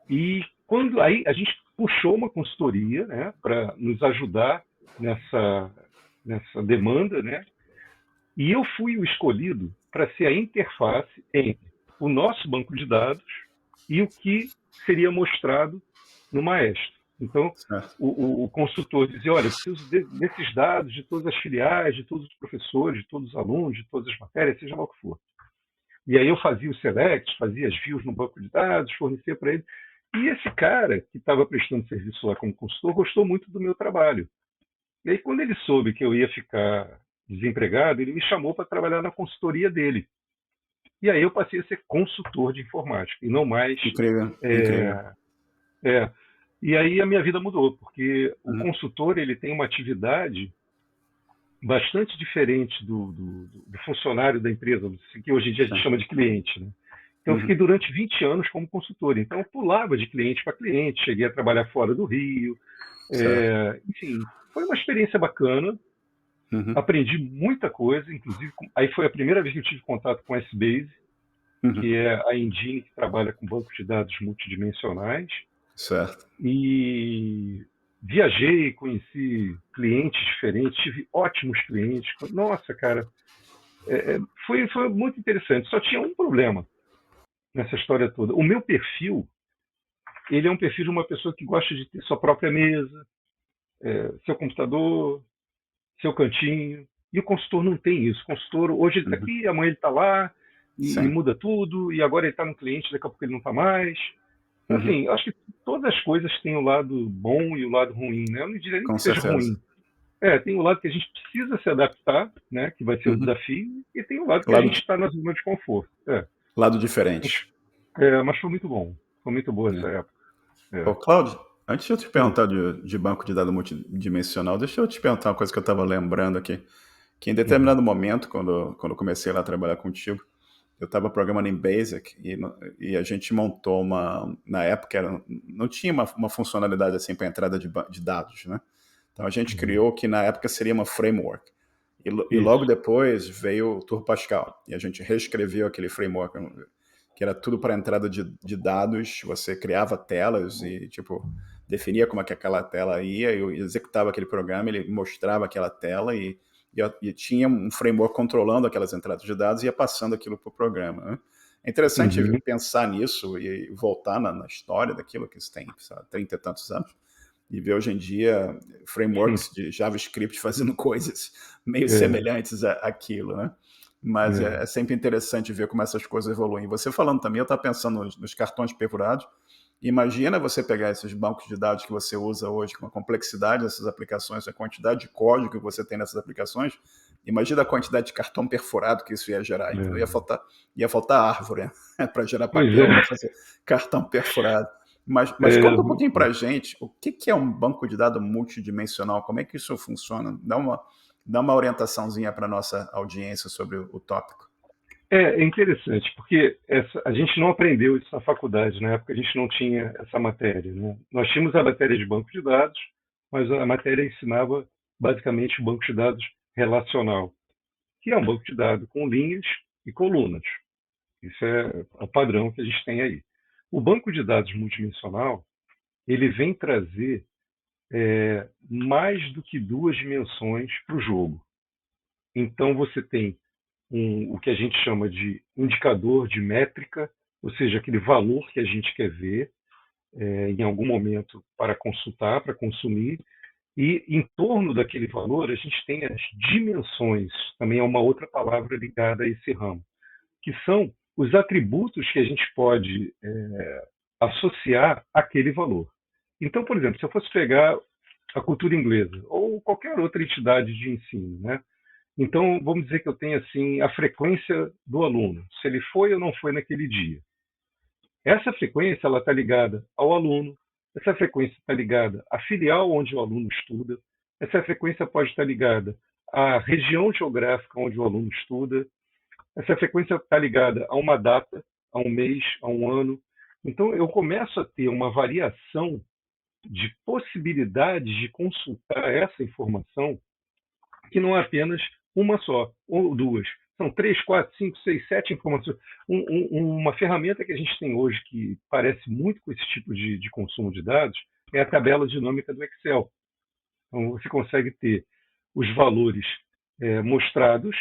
E quando aí a gente puxou uma consultoria, né, para nos ajudar nessa demanda, né? E eu fui o escolhido para ser a interface entre o nosso banco de dados e o que seria mostrado no Maestro. Então, Certo. o consultor dizia: olha, eu preciso desses dados de todas as filiais, de todos os professores, de todos os alunos, de todas as matérias, seja lá o que for. E aí eu fazia o select, fazia as views no banco de dados, fornecia para ele. E esse cara, que estava prestando serviço lá como consultor, gostou muito do meu trabalho. E aí, quando ele soube que eu ia ficar desempregado, ele me chamou para trabalhar na consultoria dele. E aí eu passei a ser consultor de informática, e não mais. Incrível, incrível. É, é. E aí a minha vida mudou, porque o Uhum. consultor ele tem uma atividade bastante diferente do funcionário da empresa, que hoje em dia a gente Sim. chama de cliente. Né? Então eu fiquei Uhum. durante 20 anos como consultor. Então eu pulava de cliente para cliente, cheguei a trabalhar fora do Rio. Certo. Enfim, foi uma experiência bacana. Uhum. Aprendi muita coisa, inclusive aí foi a primeira vez que eu tive contato com S-Base, Uhum. que é a engine que trabalha com bancos de dados multidimensionais. Certo. E viajei, conheci clientes diferentes, tive ótimos clientes. Nossa, cara, foi muito interessante. Só tinha um problema nessa história toda. O meu perfil, ele é um perfil de uma pessoa que gosta de ter sua própria mesa, seu computador, seu cantinho. E o consultor não tem isso. O consultor, hoje ele está Uhum. aqui, amanhã ele está lá, e Sim. muda tudo, e agora ele está no cliente, daqui a pouco ele não está mais. Uhum. Assim, eu acho que todas as coisas têm o lado bom e o lado ruim, né? Eu não diria nem Com que seja certeza. ruim. Tem o lado que a gente precisa se adaptar, né? Que vai ser o Uhum. desafio, e tem o lado que a Lado, gente está na zona de conforto. lado Mas, diferente. mas foi muito bom. Foi muito boa essa É. época. Ô, É. Cláudio, antes de eu te Hum, perguntar de banco de dados multidimensional, deixa eu te perguntar uma coisa que eu estava lembrando aqui. Que em uhum, determinado momento, quando eu comecei lá a trabalhar contigo, eu estava programando em Basic e a gente montou uma. Na época não tinha uma funcionalidade assim para entrada de dados, né? Então a gente uhum. criou o que na época seria uma framework. E logo Isso. depois veio o Turbo Pascal. E a gente reescreveu aquele framework, que era tudo para entrada de dados. Você criava telas e, tipo, definia como é que aquela tela ia, eu executava aquele programa, ele mostrava aquela tela e tinha um framework controlando aquelas entradas de dados e ia passando aquilo para o programa. Né? É interessante Uhum, pensar nisso e voltar na história daquilo que isso tem, sabe, 30 e tantos anos e ver hoje em dia hum, frameworks de JavaScript fazendo coisas meio é, semelhantes àquilo, né? Mas é. é sempre interessante ver como essas coisas evoluem. Você falando também, eu estava pensando nos cartões perfurados. Imagina você pegar esses bancos de dados que você usa hoje, com a complexidade dessas aplicações, a quantidade de código que você tem nessas aplicações. Imagina a quantidade de cartão perfurado que isso ia gerar. Então É. ia faltar árvore, né? Para gerar Pois papel para é. fazer cartão perfurado. Mas É, conta um pouquinho para a gente o que é um banco de dados multidimensional, como é que isso funciona? Dá uma orientaçãozinha para a nossa audiência sobre o tópico. é interessante, porque a gente não aprendeu isso na faculdade. Na época a gente não tinha essa matéria, né? Nós tínhamos a matéria de banco de dados, mas a matéria ensinava basicamente o banco de dados relacional, que é um banco de dados com linhas e colunas. Isso é o padrão que a gente tem aí. O banco de dados multidimensional, ele vem trazer mais do que duas dimensões para o jogo. Então você tem o que a gente chama de indicador de métrica, ou seja, aquele valor que a gente quer ver em algum momento para consultar, para consumir, e em torno daquele valor a gente tem as dimensões, também é uma outra palavra ligada a esse ramo, que são os atributos que a gente pode associar àquele valor. Então, por exemplo, se eu fosse pegar a cultura inglesa ou qualquer outra entidade de ensino, né? Então, vamos dizer que eu tenho assim a frequência do aluno, se ele foi ou não foi naquele dia. Essa frequência ela está ligada ao aluno, essa frequência está ligada à filial onde o aluno estuda, essa frequência pode estar ligada à região geográfica onde o aluno estuda, essa frequência está ligada a uma data, a um mês, a um ano. Então, eu começo a ter uma variação de possibilidades de consultar essa informação que não é apenas uma só ou duas. São três, quatro, cinco, seis, sete informações. Uma ferramenta que a gente tem hoje que parece muito com esse tipo de consumo de dados é a tabela dinâmica do Excel. Então, você consegue ter os valores mostrados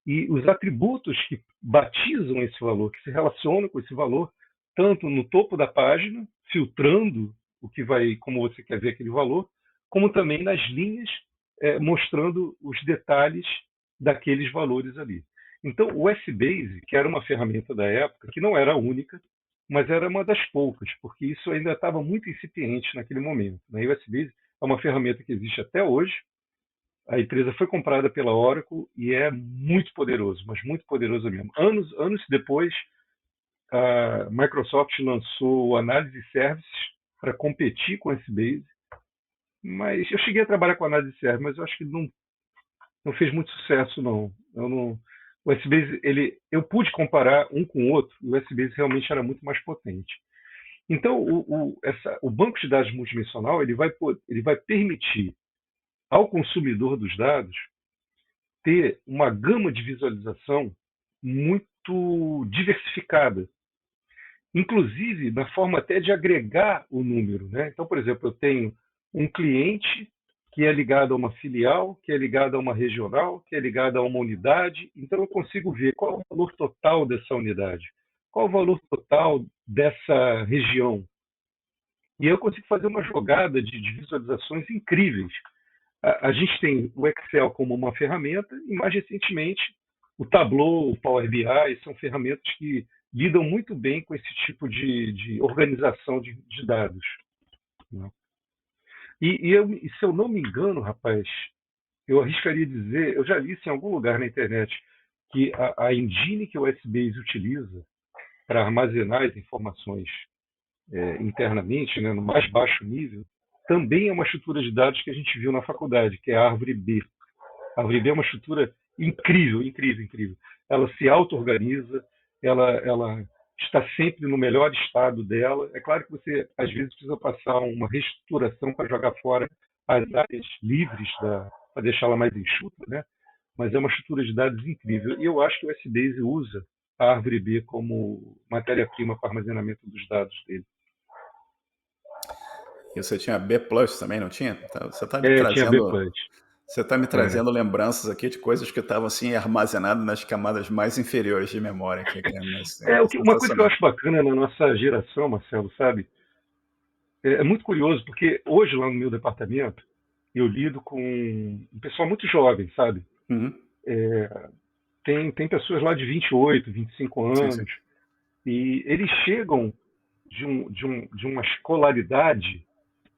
e os atributos que batizam esse valor, que se relacionam com esse valor, tanto no topo da página, filtrando o que vai, como você quer ver aquele valor, como também nas linhas, mostrando os detalhes daqueles valores ali. Então, o S-Base, que era uma ferramenta da época, que não era a única, mas era uma das poucas, porque isso ainda estava muito incipiente naquele momento. Né? E o S-Base é uma ferramenta que existe até hoje. A empresa foi comprada pela Oracle e é muito poderoso, mas muito poderoso mesmo. Anos depois, a Microsoft lançou o Analysis Services para competir com o S-Base, mas eu cheguei a trabalhar com Analysis Services, mas eu acho que não fez muito sucesso, não. O S-Base, eu pude comparar um com o outro, e o S-Base realmente era muito mais potente. Então, o banco de dados multidimensional ele vai permitir ao consumidor dos dados ter uma gama de visualização muito diversificada, inclusive na forma até de agregar o número. Né? Então, por exemplo, eu tenho um cliente que é ligado a uma filial, que é ligado a uma regional, que é ligado a uma unidade, então eu consigo ver qual é o valor total dessa unidade, qual é o valor total dessa região. E eu consigo fazer uma jogada de visualizações incríveis. A gente tem o Excel como uma ferramenta e, mais recentemente, o Tableau, o Power BI são ferramentas que lidam muito bem com esse tipo de organização de dados, né? E se eu não me engano, rapaz, eu arriscaria dizer, eu já li isso em algum lugar na internet, que a engine que o SBase utiliza para armazenar as informações internamente, né, no mais baixo nível, também é uma estrutura de dados que a gente viu na faculdade, que é a árvore B. A árvore B é uma estrutura incrível, incrível, incrível. Ela se auto-organiza, ela está sempre no melhor estado dela. É claro que você, às vezes, precisa passar uma reestruturação para jogar fora as áreas livres, para deixá-la mais enxuta, né? Mas é uma estrutura de dados incrível. E eu acho que o SBase usa a árvore B como matéria-prima para armazenamento dos dados dele. E você tinha B Plus também, não tinha? Então, Tinha B+. você tá me trazendo lembranças aqui de coisas que estavam assim armazenadas nas camadas mais inferiores de memória aqui, cara. Mas é Uma coisa que eu sensacional. acho bacana na nossa geração, Marcelo, sabe? É muito curioso, porque hoje lá no meu departamento, eu lido com um pessoal muito jovem, sabe? Uhum. Tem pessoas lá de 28, 25 Sim, sim. anos, e eles chegam de uma escolaridade,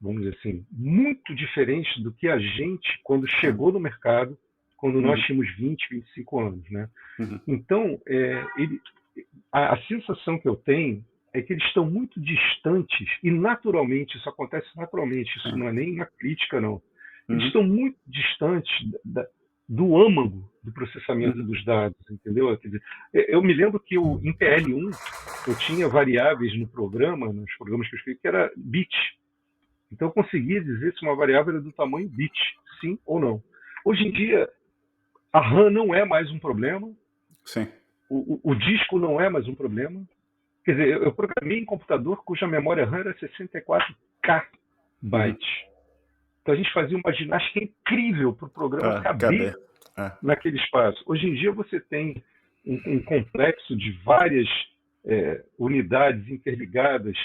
vamos dizer assim, muito diferente do que a gente, quando chegou no mercado, quando nós Uhum. tínhamos 20, 25 anos, né? Uhum. Então, a sensação que eu tenho é que eles estão muito distantes, e naturalmente, isso acontece naturalmente, isso Sim. não é nem uma crítica, não. Eles Uhum. estão muito distantes do âmago do processamento Uhum. dos dados, entendeu? Quer dizer, eu me lembro que em PL1 eu tinha variáveis no programa, nos programas que eu escrevi, que era bit. Então eu conseguia dizer se uma variável era do tamanho bit, sim ou não. Hoje em dia, a RAM não é mais um problema, Sim. o disco não é mais um problema. Quer dizer, eu programei em computador cuja memória RAM era 64K Uhum. bytes. Então a gente fazia uma ginástica incrível para o programa caber Cadê? É. naquele espaço. Hoje em dia você tem um complexo de várias unidades interligadas,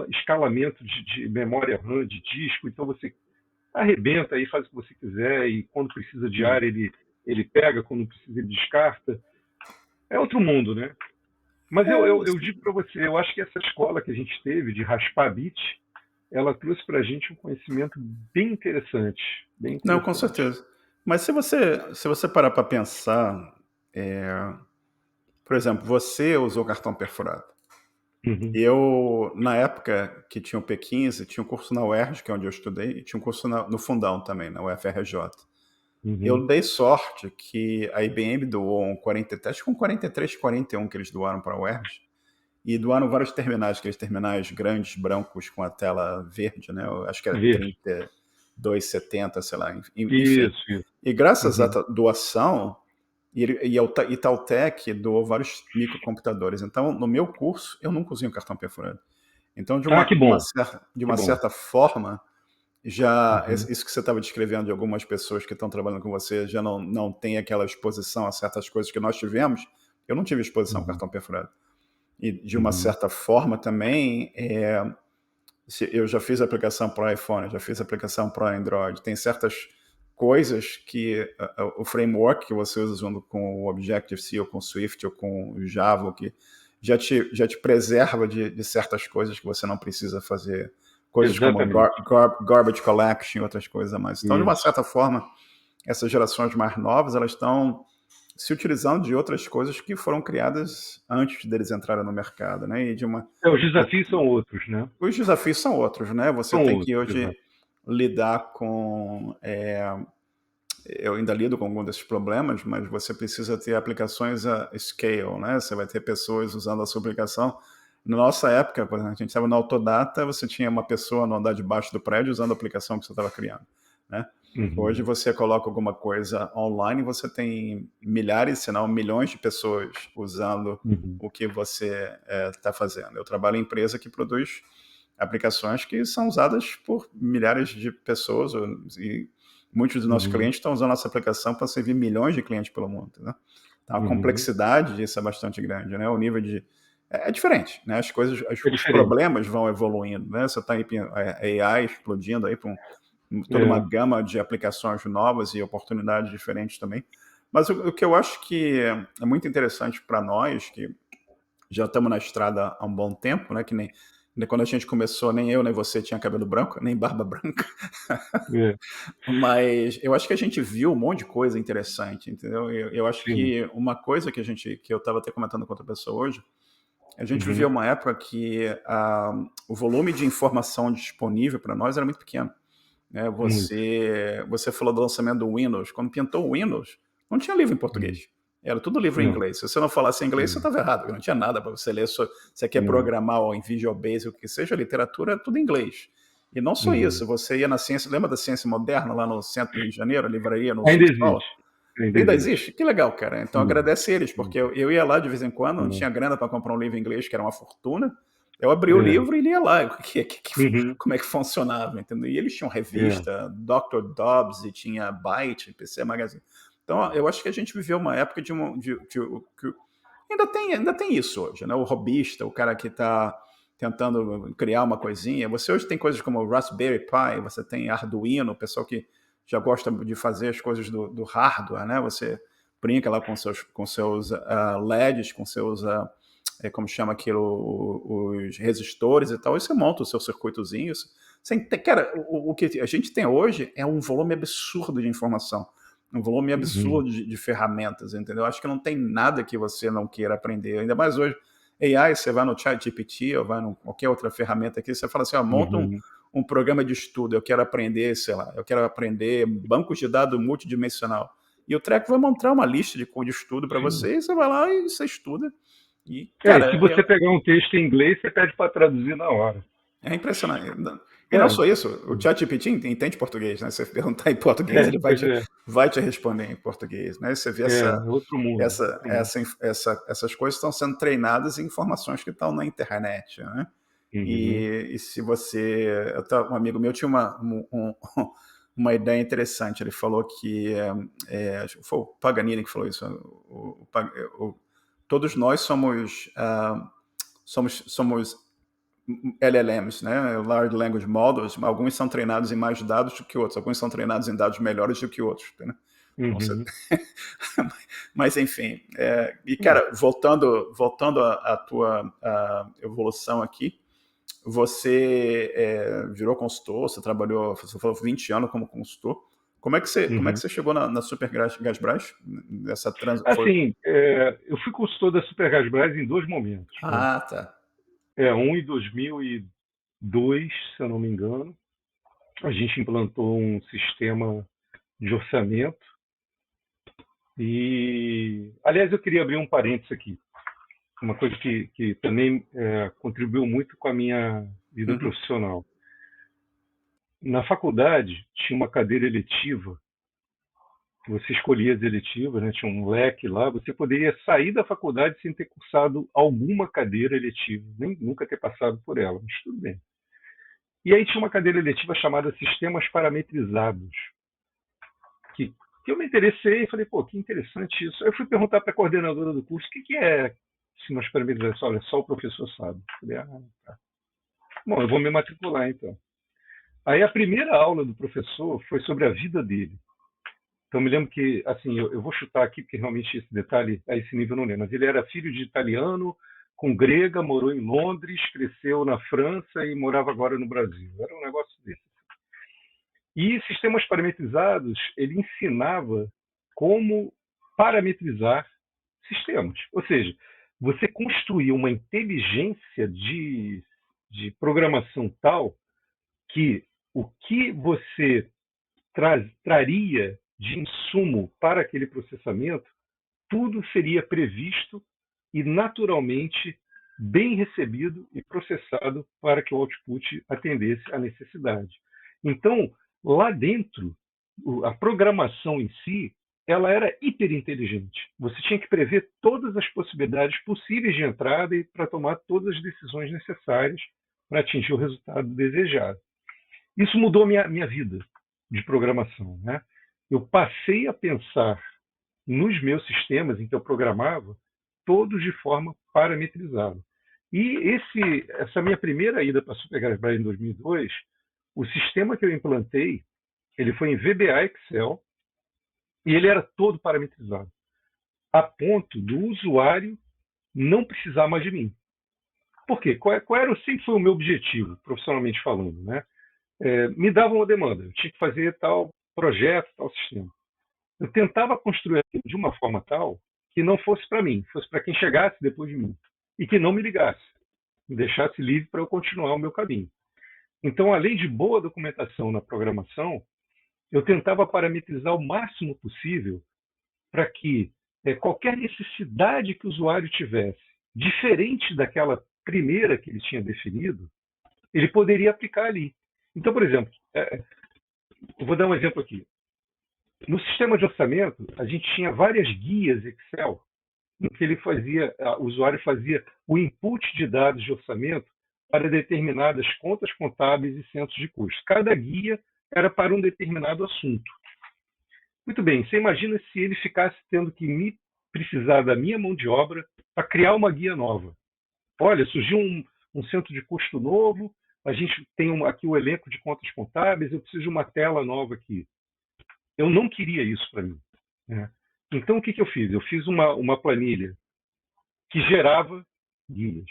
escalamento de memória RAM, de disco, então você arrebenta aí, faz o que você quiser, e quando precisa de Uhum. área ele pega, quando precisa ele descarta. É outro mundo, né? Mas eu digo para você, eu acho que essa escola que a gente teve de raspar bit, ela trouxe para a gente um conhecimento bem interessante, bem Não, com interessante. certeza. Mas se você parar para pensar, é, por exemplo, você usou cartão perfurado. Uhum, Eu, na época que tinha o P15, tinha um curso na UERJ, que é onde eu estudei, e tinha um curso no Fundão também, na UFRJ. Eu uhum. dei sorte que a IBM doou um 43, acho que um 4341 que eles doaram para a UERJ, e doaram vários terminais, aqueles terminais grandes, brancos, com a tela verde, né? Eu acho que era Ver. 3270, sei lá, enfim. Isso, isso. E graças à Uhum. doação, e a Itautec doou vários microcomputadores. Então, no meu curso, eu nunca usei um cartão perfurado. Então, de Ah, uma, que de uma bom, certa, de que uma bom. certa forma, já Uhum, isso que você estava descrevendo de algumas pessoas que estão trabalhando com você já não tem aquela exposição a certas coisas que nós tivemos. Eu não tive exposição ao uhum, cartão perfurado. E, de uma uhum. certa forma, também, eu já fiz aplicação para iPhone, já fiz aplicação para Android. Tem certas coisas que o framework que você usa usando com o Objective-C ou com o Swift ou com o Java, que já te preserva de certas coisas que você não precisa fazer, coisas como Exatamente. garbage collection e outras coisas a mais. Então, de uma Isso. certa forma, essas gerações mais novas, elas estão se utilizando de outras coisas que foram criadas antes deles entrarem no mercado, né? E de uma Os desafios são outros, né? os desafios são outros, né? Você São tem que outros, hoje exato. lidar com. Eu ainda lido com algum desses problemas, mas você precisa ter aplicações a scale, né? Você vai ter pessoas usando a sua aplicação. Na nossa época, por exemplo, a gente estava na Autodata, você tinha uma pessoa no andar de baixo do prédio usando a aplicação que você estava criando, né? Hoje Uhum, você coloca alguma coisa online e você tem milhares, se não milhões de pessoas usando uhum, o que você está fazendo. Eu trabalho em empresa que produz aplicações que são usadas por milhares de pessoas e muitos dos nossos uhum, clientes estão usando nossa aplicação para servir milhões de clientes pelo mundo, né? Então a uhum. complexidade disso é bastante grande, né? O nível de é diferente, né? As coisas, É os diferente. problemas vão evoluindo, né? Você está aí a AI explodindo aí para toda uma gama de aplicações novas e oportunidades diferentes também. Mas o que eu acho que é muito interessante para nós, que já estamos na estrada há um bom tempo, né? Que nem quando a gente começou, nem eu nem você tinha cabelo branco, nem barba branca. É, Mas eu acho que a gente viu um monte de coisa interessante, entendeu? Eu acho sim. que uma coisa que eu estava até comentando com outra pessoa hoje, a gente viveu Uhum. uma época que o volume de informação disponível para nós era muito pequeno, né? Muito. Você falou do lançamento do Windows. Quando pintou o Windows, não tinha livro em Uhum. português. Era tudo livro em Não. inglês. Se você não falasse inglês, você Uhum. estava errado. Não tinha nada para você ler. Você quer Não. programar ou em Visual Basic, o que seja, a literatura era tudo em inglês. E não só Uhum. isso, você ia na ciência, lembra da Ciência Moderna, lá no centro do Rio de Janeiro, a livraria no Ainda subsolo? existe. Ainda Ainda existe. existe? Que legal, cara. Então Uhum. agradece eles, porque eu ia lá de vez em quando, não Uhum. tinha grana para comprar um livro em inglês, que era uma fortuna. Eu abri o É. livro e lia lá Uhum. como é que funcionava, entendeu? E eles tinham É. revista, Dr. Dobbs, e tinha Byte, PC Magazine. Então eu acho que a gente viveu uma época que ainda tem isso hoje, né? O hobbyista, o cara que está tentando criar uma coisinha. Você hoje tem coisas como Raspberry Pi, você tem Arduino, o pessoal que já gosta de fazer as coisas do hardware, né? Você brinca lá com seus LEDs, com seus, como chama aquilo, os resistores e tal, e você monta o seu circuitozinho. Cara, o que a gente tem hoje é um volume absurdo de informação, um volume Uhum. absurdo de ferramentas, entendeu? Acho que não tem nada que você não queira aprender, ainda mais hoje. AI, você vai no ChatGPT ou vai em qualquer outra ferramenta aqui, você fala assim, monta Uhum. um programa de estudo, eu quero aprender, sei lá, eu quero aprender bancos de dados multidimensional. E o treco vai montar uma lista de estudo para Sim. você, e você vai lá e você estuda. E, E cara, se você pegar um texto em inglês, você pede para traduzir na hora. é impressionante. E não É. só isso, o ChatGPT entende português, né? Se você perguntar em português, É, ele pois é. vai te responder em português, né? Você vê É outro mundo. Outro mundo. essas coisas estão sendo treinadas em informações que estão na internet, né? Uhum. E se você... Um amigo meu tinha uma ideia interessante. Ele falou que... acho que foi o Paganini que falou isso. Todos nós somos LLMs, né? Large Language Models. Alguns são treinados em mais dados do que outros. Alguns são treinados em dados melhores do que outros, né? Então, Uhum. mas enfim, e É. cara, voltando à tua evolução aqui, você virou consultor, você trabalhou, você falou 20 anos como consultor. Como é que Uhum. você chegou na Supergasbras? Foi... Assim, eu fui consultor da Supergasbras em dois momentos, né? Ah, tá. Um em 2002, se eu não me engano, a gente implantou um sistema de orçamento e, aliás, eu queria abrir um parênteses aqui, uma coisa que também contribuiu muito com a minha vida Uhum, profissional. Na faculdade tinha uma cadeira eletiva, você escolhia as eletivas, né? Tinha um leque lá, você poderia sair da faculdade sem ter cursado alguma cadeira eletiva, nem nunca ter passado por ela, mas tudo bem. E aí tinha uma cadeira eletiva chamada Sistemas Parametrizados, que, que eu me interessei e falei, pô, que interessante isso. Aí eu fui perguntar para a coordenadora do curso o que é sistemas parametrizados. Olha, só o professor sabe. Eu falei, tá. Bom, eu vou me matricular então. Aí a primeira aula do professor foi sobre a vida dele. Então, eu me lembro que, assim, eu vou chutar aqui, porque realmente esse detalhe, a esse nível eu não lembro, mas ele era filho de italiano, com grega, morou em Londres, cresceu na França e morava agora no Brasil. Era um negócio desse. E sistemas parametrizados, ele ensinava como parametrizar sistemas. Ou seja, você construía uma inteligência de programação tal que o que você traria de insumo para aquele processamento, tudo seria previsto e naturalmente bem recebido e processado para que o output atendesse à necessidade. Então, lá dentro, a programação em si, ela era hiperinteligente. Você tinha que prever todas as possibilidades possíveis de entrada e para tomar todas as decisões necessárias para atingir o resultado desejado. Isso mudou minha vida de programação, né? Eu passei a pensar nos meus sistemas em que eu programava, todos de forma parametrizada. E essa minha primeira ida para a Supergasbras em 2002, o sistema que eu implantei ele foi em VBA Excel e ele era todo parametrizado, a ponto do usuário não precisar mais de mim. Por quê? Sempre foi o meu objetivo, profissionalmente falando, né? Me dava uma demanda, eu tinha que fazer tal projeto, tal sistema. Eu tentava construir aquilo de uma forma tal que não fosse para mim, fosse para quem chegasse depois de mim e que não me ligasse, me deixasse livre para eu continuar o meu caminho. Então, além de boa documentação na programação, eu tentava parametrizar o máximo possível para que qualquer necessidade que o usuário tivesse, diferente daquela primeira que ele tinha definido, ele poderia aplicar ali. Então, por exemplo, eu vou dar um exemplo aqui. No sistema de orçamento, a gente tinha várias guias Excel em que o usuário fazia o input de dados de orçamento para determinadas contas contábeis e centros de custos. Cada guia era para um determinado assunto. Muito bem, você imagina se ele ficasse tendo que precisar da minha mão de obra para criar uma guia nova. Olha, surgiu um centro de custo novo, a gente tem aqui o elenco de contas contábeis, eu preciso de uma tela nova aqui. Eu não queria isso para mim, né? Então, o que eu fiz? Eu fiz uma planilha que gerava guias.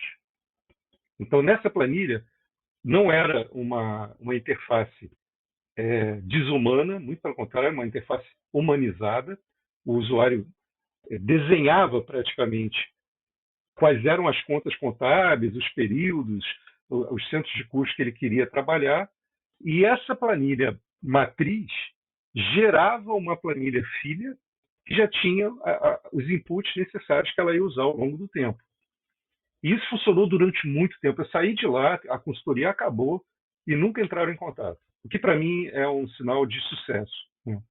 Então, nessa planilha, não era uma interface desumana, muito pelo contrário, era uma interface humanizada. O usuário desenhava praticamente quais eram as contas contábeis, os períodos, os centros de custo que ele queria trabalhar, e essa planilha matriz gerava uma planilha filha que já tinha os inputs necessários que ela ia usar ao longo do tempo. E isso funcionou durante muito tempo. Eu saí de lá, a consultoria acabou e nunca entraram em contato, o que para mim é um sinal de sucesso, né?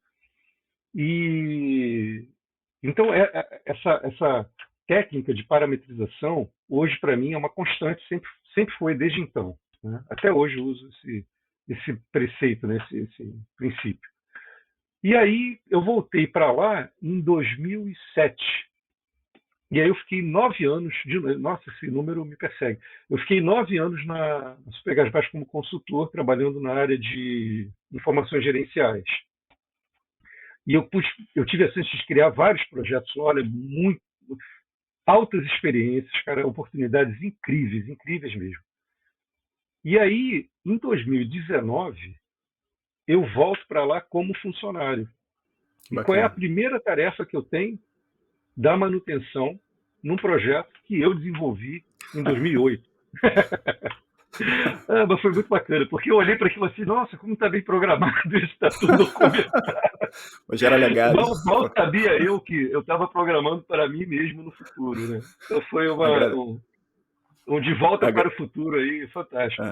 E então essa técnica de parametrização hoje para mim é uma constante, sempre foi desde então, né? Até hoje eu uso esse preceito, né? esse princípio. E aí eu voltei para lá em 2007. E aí eu fiquei 9 anos, nossa, esse número me persegue. Eu fiquei 9 anos na Super Gás como consultor, trabalhando na área de informações gerenciais. E eu tive a chance de criar vários projetos, olha, muito altas experiências, cara, oportunidades incríveis, incríveis mesmo. E aí, em 2019, eu volto para lá como funcionário. E qual é a primeira tarefa que eu tenho? Dar manutenção num projeto que eu desenvolvi em 2008. Mas foi muito bacana, porque eu olhei para aquilo assim, nossa, como está bem programado, isso está tudo documentado. Hoje era legado. Mal sabia eu que eu estava programando para mim mesmo no futuro, né? Então foi um de volta para o futuro aí, fantástico.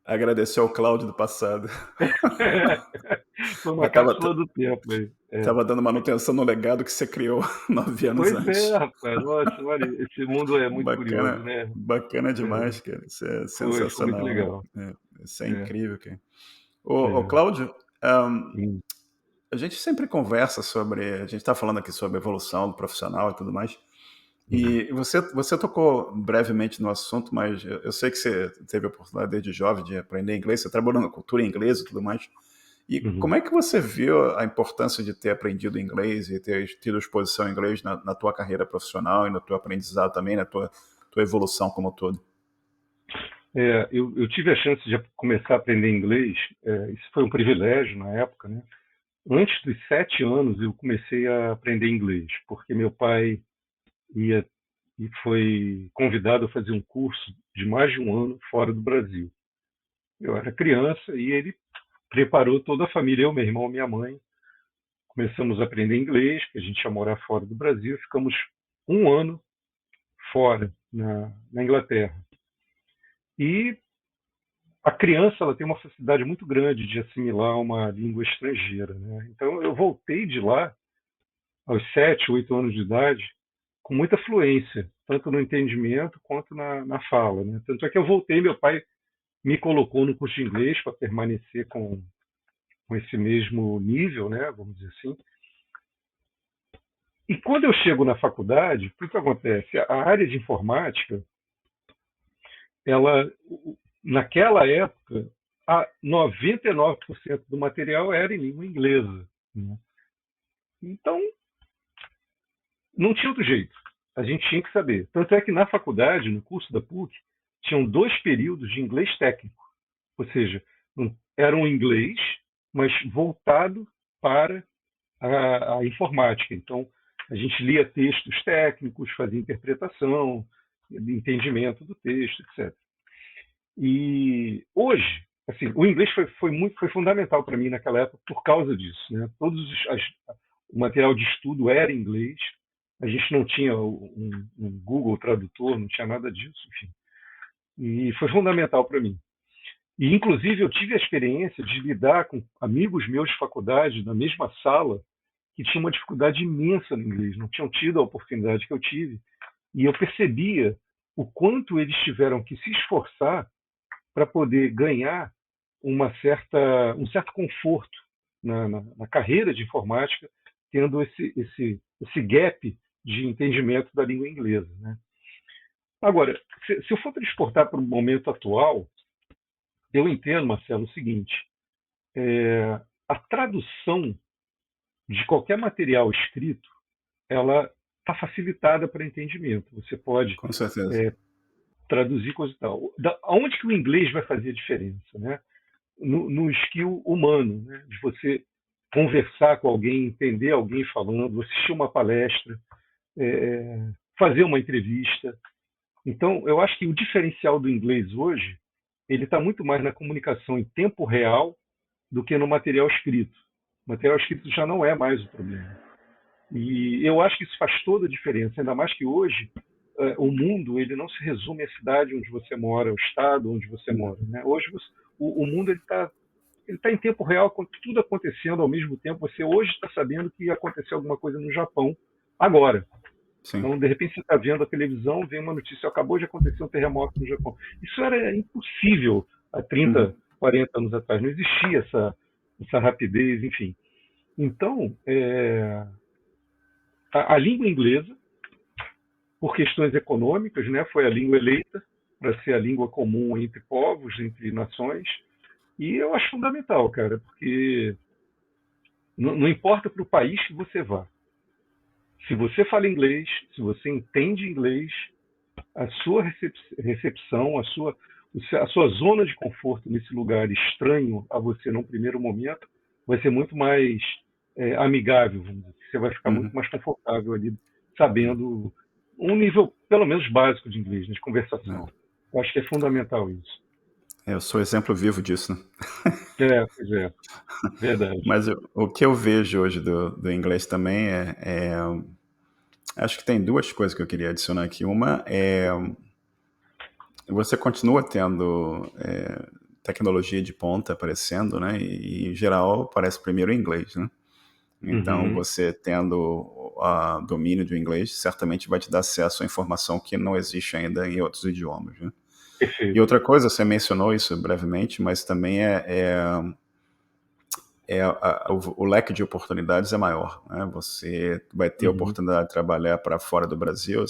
Agradecer ao Cláudio do passado. Foi uma cápsula do tempo aí. Estava dando manutenção no legado que você criou 9 anos antes. Pois rapaz. Nossa, olha, esse mundo é muito curioso, né? Bacana demais, cara. Isso é sensacional. Foi muito legal. Isso é incrível, cara. Ô, Cláudio, a gente sempre conversa sobre... A gente está falando aqui sobre a evolução do profissional e tudo mais. E você tocou brevemente no assunto, mas eu sei que você teve a oportunidade desde jovem de aprender inglês, você trabalhou na cultura inglesa e tudo mais. E como é que você viu a importância de ter aprendido inglês e ter tido exposição em inglês na tua carreira profissional e no teu aprendizado também, na tua evolução como um todo? Eu tive a chance de começar a aprender inglês, isso foi um privilégio na época, né? Antes dos 7 anos eu comecei a aprender inglês, porque meu pai ia e foi convidado a fazer um curso de mais de um ano fora do Brasil. Eu era criança e ele preparou toda a família, eu, meu irmão, minha mãe. Começamos a aprender inglês, porque a gente ia morar fora do Brasil. Ficamos 1 ano fora, na Inglaterra. E a criança ela tem uma facilidade muito grande de assimilar uma língua estrangeira, né? Então eu voltei de lá aos 7, 8 anos de idade com muita fluência, tanto no entendimento quanto na fala, né? Tanto é que eu voltei, meu pai me colocou no curso de inglês para permanecer com esse mesmo nível, né? Vamos dizer assim. E quando eu chego na faculdade, o que acontece? A área de informática, ela, naquela época, a 99% do material era em língua inglesa, né? Então, não tinha outro jeito. A gente tinha que saber. Tanto é que na faculdade, no curso da PUC, tinham 2 períodos de inglês técnico. Ou seja, era um inglês, mas voltado para a informática. Então, a gente lia textos técnicos, fazia interpretação, entendimento do texto, etc. E hoje, assim, o inglês foi fundamental para mim naquela época por causa disso, né? O material de estudo era em inglês, a gente não tinha um Google Tradutor, não tinha nada disso, enfim. E foi fundamental para mim. E, inclusive, eu tive a experiência de lidar com amigos meus de faculdade, na mesma sala, que tinham uma dificuldade imensa no inglês, não tinham tido a oportunidade que eu tive. E eu percebia o quanto eles tiveram que se esforçar para poder ganhar um certo conforto na carreira de informática, tendo esse gap de entendimento da língua inglesa, né? Agora, se eu for transportar para o momento atual, eu entendo, Marcelo, o seguinte: a tradução de qualquer material escrito, ela está facilitada para entendimento. Você pode Com certeza. traduzir coisa e tal. Aonde que o inglês vai fazer a diferença, né? No skill humano, né? De você conversar com alguém, entender alguém falando, assistir uma palestra, fazer uma entrevista. Então, eu acho que o diferencial do inglês hoje, ele está muito mais na comunicação em tempo real do que no material escrito. O material escrito já não é mais o problema. E eu acho que isso faz toda a diferença, ainda mais que hoje o mundo ele não se resume à cidade onde você mora, ao estado onde você mora, né? Hoje o mundo ele tá em tempo real, com tudo acontecendo ao mesmo tempo. Você hoje está sabendo que aconteceu alguma coisa no Japão agora. Sim. Então, de repente, você está vendo a televisão, vem uma notícia: acabou de acontecer um terremoto no Japão. Isso era impossível há 30, 40 anos atrás. Não existia essa rapidez, enfim. Então, a língua inglesa, por questões econômicas, né, foi a língua eleita para ser a língua comum entre povos, entre nações. E eu acho fundamental, cara, porque não importa para o país que você vá. Se você fala inglês, se você entende inglês, a sua recepção, a sua zona de conforto nesse lugar estranho a você num primeiro momento vai ser muito mais amigável, vamos dizer. Você vai ficar muito mais confortável ali, sabendo um nível, pelo menos, básico de inglês, né, de conversação. Eu acho que é fundamental isso. Eu sou exemplo vivo disso, né? Pois é. Verdade. Mas o que eu vejo hoje do inglês também acho que tem duas coisas que eu queria adicionar aqui. Uma é você continua tendo tecnologia de ponta aparecendo, né? E em geral aparece primeiro em inglês, né? Então você tendo domínio do inglês certamente vai te dar acesso a informação que não existe ainda em outros idiomas, né? Perfeito. E outra coisa, você mencionou isso brevemente, mas também o leque de oportunidades é maior, né? Você vai ter a oportunidade de trabalhar para fora do Brasil,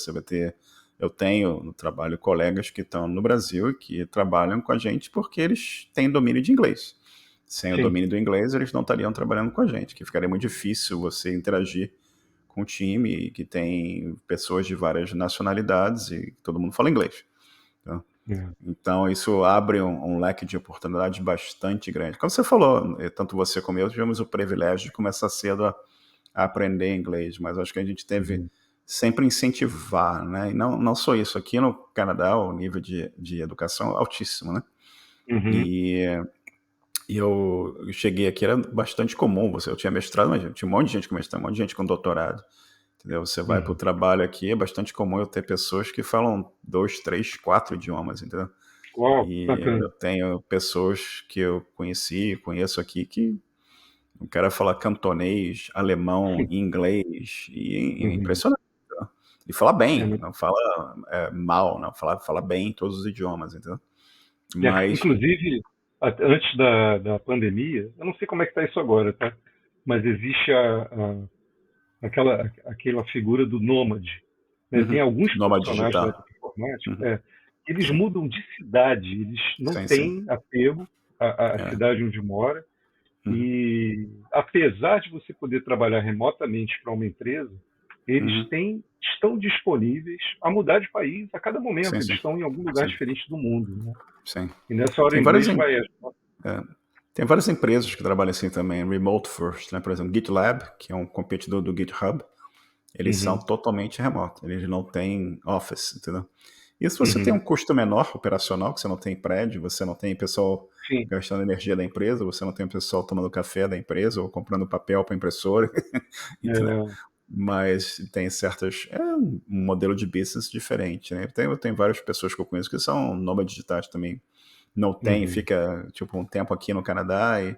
eu tenho no trabalho colegas que estão no Brasil e que trabalham com a gente porque eles têm domínio de inglês. Sem o domínio do inglês, eles não estariam trabalhando com a gente, que ficaria muito difícil você interagir com um time que tem pessoas de várias nacionalidades e todo mundo fala inglês. Tá? Então, isso abre um leque de oportunidades bastante grande. Como você falou, tanto você como eu tivemos o privilégio de começar cedo a aprender inglês, mas acho que a gente deve sempre incentivar, né? E não só isso. Aqui no Canadá, o nível de educação é altíssimo, né? E eu cheguei aqui, era bastante comum. Eu tinha mestrado, mas tinha um monte de gente com mestrado, um monte de gente com doutorado. Entendeu? Você vai para o trabalho aqui, é bastante comum eu ter pessoas que falam 2, 3, 4 idiomas, entendeu? Uau, E bacana. eu tenho pessoas que eu conheço aqui que o cara fala cantonês, alemão, inglês, e impressionante. Entendeu? E fala bem, não fala mal, não fala bem em todos os idiomas, entendeu? Mas Inclusive, antes da pandemia, eu não sei como é que está isso agora, tá? Mas existe aquela figura do nômade, né? Tem alguns nômade profissionais da digital. área de informática, eles mudam de cidade, eles não Sim, sim. têm apego, a É. cidade onde mora. Uhum. E apesar de você poder trabalhar remotamente para uma empresa, eles Uhum. estão disponíveis a mudar de país a cada momento. Sim, Eles sim, estão em algum lugar sim, diferente do mundo, né? sim. E nessa hora o Tem várias, inglês vai. é, tem várias empresas que trabalham assim também, remote first, né? Por exemplo, GitLab, que é um competidor do GitHub, eles são Uhum, totalmente remotos, eles não têm office, entendeu? Isso você tem um uhum, custo menor operacional, que você não tem prédio, você não tem pessoal sim, gastando energia da empresa, você não tem pessoal tomando café da empresa ou comprando papel para impressora, entendeu? é, Mas tem certas. É um modelo de business diferente, né? Tem várias pessoas que eu conheço que são nômades digitais também. Não tem, uhum. fica tipo um tempo aqui no Canadá e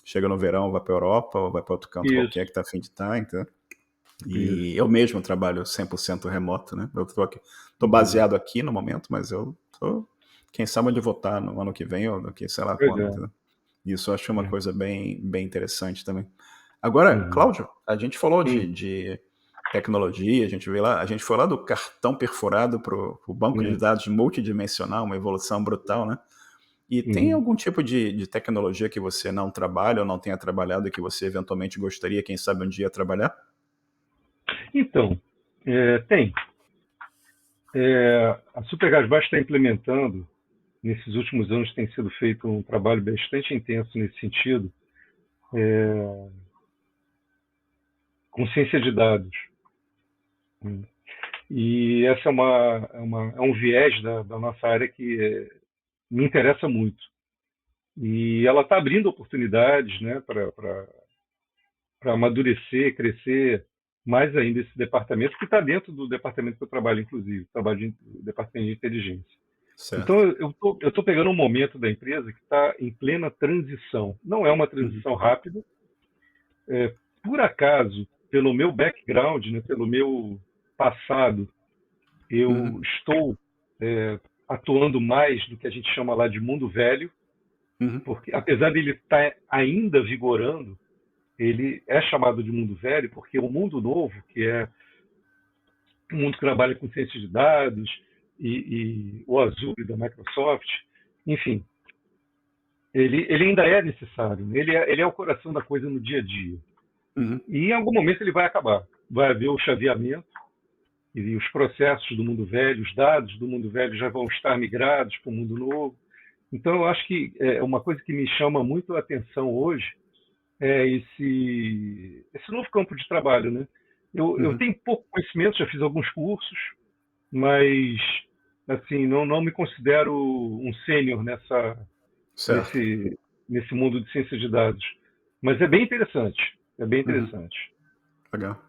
chega no verão, vai para Europa ou vai para outro canto Isso, qualquer que está afim de estar, entendeu? isso. E eu mesmo trabalho 100% remoto, né? Eu tô Uhum. baseado aqui no momento, mas eu tô, quem sabe onde eu vou estar no ano que vem ou daqui sei lá Pois quando, é. entendeu? Isso eu acho uma É. coisa bem interessante também. Agora, Uhum. Cláudio, a gente falou Sim, de tecnologia, a gente foi lá do cartão perfurado para o banco de né? dados multidimensional, uma evolução brutal, né? E tem Uhum. algum tipo de tecnologia que você não trabalha ou não tenha trabalhado e que você eventualmente gostaria, quem sabe, um dia trabalhar? Então, tem. A Supergás Baixo está implementando, nesses últimos anos tem sido feito um trabalho bastante intenso nesse sentido, com ciência de dados. Né? E essa é um viés da nossa área que me interessa muito. E ela está abrindo oportunidades, né, para amadurecer, crescer mais ainda esse departamento, que está dentro do departamento que eu trabalho, inclusive, trabalho no departamento de inteligência. Então, Certo. eu tô pegando um momento da empresa que está em plena transição. Não é uma Uhum. transição rápida. É, por acaso, pelo meu background, né, pelo meu passado, eu Uhum. estou atuando mais do que a gente chama lá de mundo velho, Uhum. porque apesar dele estar ainda vigorando, ele é chamado de mundo velho porque o mundo novo, que é um mundo que trabalha com ciência de dados e o Azure da Microsoft, enfim, ele ainda é necessário, né? Ele é o coração da coisa no dia a dia. Uhum. E em algum momento ele vai acabar. Vai haver o chaveamento e os processos do mundo velho, os dados do mundo velho já vão estar migrados para o mundo novo. Então, eu acho que uma coisa que me chama muito a atenção hoje é esse novo campo de trabalho, né? Eu Uhum. tenho pouco conhecimento, já fiz alguns cursos, mas assim não me considero um sênior Certo. nesse nesse mundo de ciência de dados. Mas é bem interessante, é bem Uhum. interessante. Legal.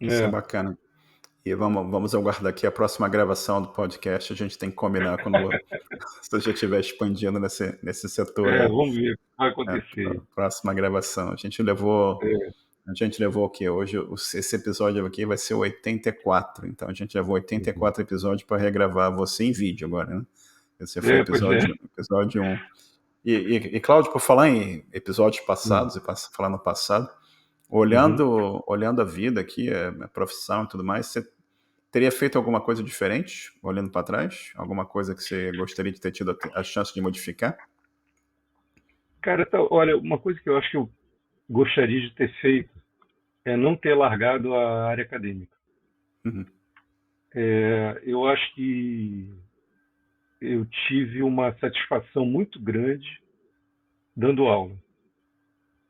Isso é É, bacana. E vamos aguardar aqui a próxima gravação do podcast. A gente tem que combinar quando você já estiver expandindo nesse setor aí. vamos ver o que vai É, acontecer. próxima gravação. A gente levou o quê? Hoje, esse episódio aqui vai ser o 84. Então, a gente levou 84 episódios para regravar você em vídeo agora, né? Esse foi o Pois é. episódio 1. E Cláudio, por falar em episódios Hum, passados, e falar no passado, uhum. olhando a vida aqui, a profissão e tudo mais, você teria feito alguma coisa diferente, olhando para trás? Alguma coisa que você gostaria de ter tido a chance de modificar? Cara, olha, uma coisa que eu acho que eu gostaria de ter feito é não ter largado a área acadêmica. Uhum. Eu acho que eu tive uma satisfação muito grande dando aula.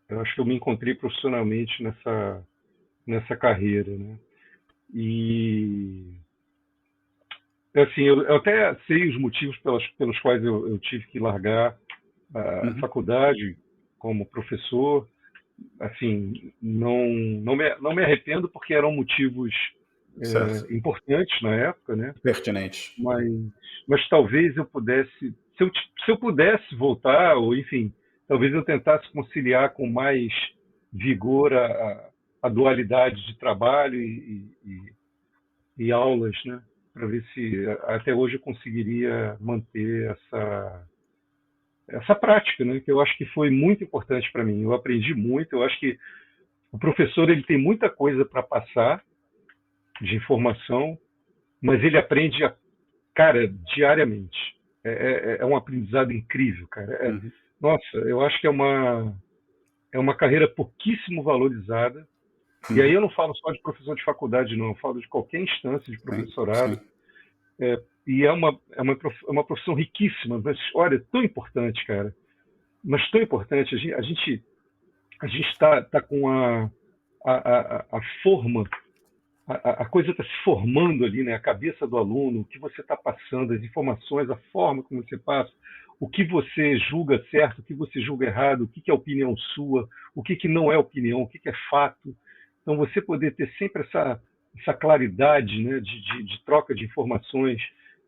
Eu acho que eu me encontrei profissionalmente nessa carreira, né? E assim, eu até sei os motivos pelos quais eu tive que largar a Uhum. faculdade como professor. Assim, não me arrependo porque eram motivos Certo. importantes na época, né? Pertinente. Mas, mas talvez eu pudesse, se eu pudesse voltar, ou enfim, talvez eu tentasse conciliar com mais vigor a dualidade de trabalho e aulas, né? Para ver se até hoje eu conseguiria manter essa prática, né? Que eu acho que foi muito importante para mim. Eu aprendi muito. Eu acho que o professor ele tem muita coisa para passar de informação, mas ele aprende, cara, diariamente. É um aprendizado incrível, cara. Uhum. Nossa, eu acho que é uma carreira pouquíssimo valorizada. E aí Uhum. eu não falo só de professor de faculdade, não. Eu falo de qualquer instância de Sim, professorado. sim. E é uma profissão riquíssima. Mas, olha, tão importante, cara. Mas tão importante. A gente tá com a forma, a coisa está se formando ali, né? A cabeça do aluno, o que você está passando, as informações, a forma como você passa, o que você julga certo, o que você julga errado, o que, que é opinião sua, o que, que não é opinião, o que, que é fato. Então, você poder ter sempre essa claridade, né, de troca de informações.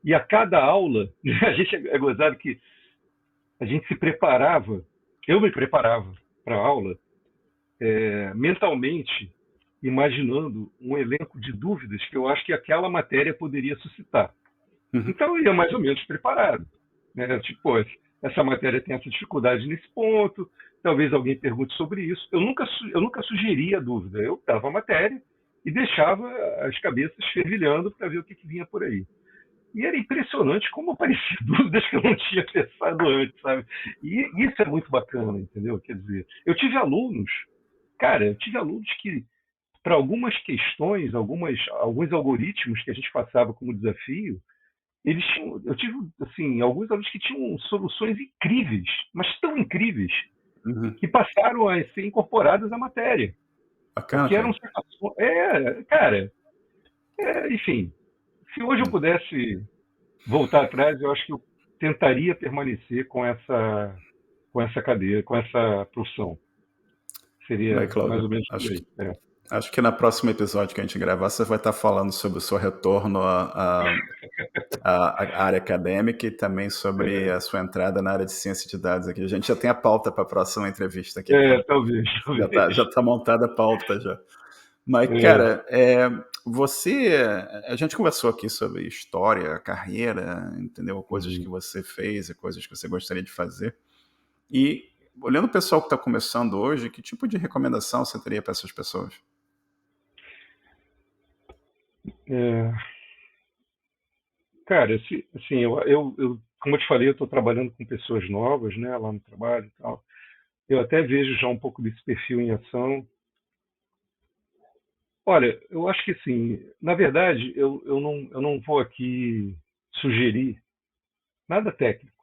E a cada aula, a gente é gozado que a gente se preparava, eu me preparava para a aula mentalmente, imaginando um elenco de dúvidas que eu acho que aquela matéria poderia suscitar. Uhum. Então eu ia mais ou menos preparado. Né? Tipo, pô, essa matéria tem essa dificuldade nesse ponto, talvez alguém pergunte sobre isso. Eu nunca sugeria a dúvida, eu dava a matéria e deixava as cabeças fervilhando para ver o que, que vinha por aí. E era impressionante como apareciam dúvidas que eu não tinha pensado antes, sabe? E isso é muito bacana, entendeu? Quer dizer, eu tive alunos que, para algumas questões, alguns algoritmos que a gente passava como desafio, eu tive assim, alguns alunos que tinham soluções incríveis, mas tão incríveis, Uhum. que passaram a ser incorporadas à matéria, Bacana, porque eram cara. situações. Cara, enfim, se hoje eu pudesse voltar atrás, eu acho que eu tentaria permanecer com essa cadeira, com essa profissão. Bem, Seria mais Cláudio, ou menos por acho que aí. É. acho que no próximo episódio que a gente gravar, você vai estar falando sobre o seu retorno à área acadêmica e também sobre a sua entrada na área de ciência de dados aqui. A gente já tem a pauta para a próxima entrevista aqui, cara. Talvez, talvez. Já tá montada a pauta já. Mas, É, cara, você. A gente conversou aqui sobre história, carreira, entendeu? Coisas que uhum. você fez e coisas que você gostaria de fazer. E, olhando o pessoal que está começando hoje, que tipo de recomendação você teria para essas pessoas? É, cara, assim, como eu te falei, eu estou trabalhando com pessoas novas, né, lá no trabalho e tal. Eu até vejo já um pouco desse perfil em ação. Olha, eu acho que assim, na verdade, eu não vou aqui sugerir nada técnico,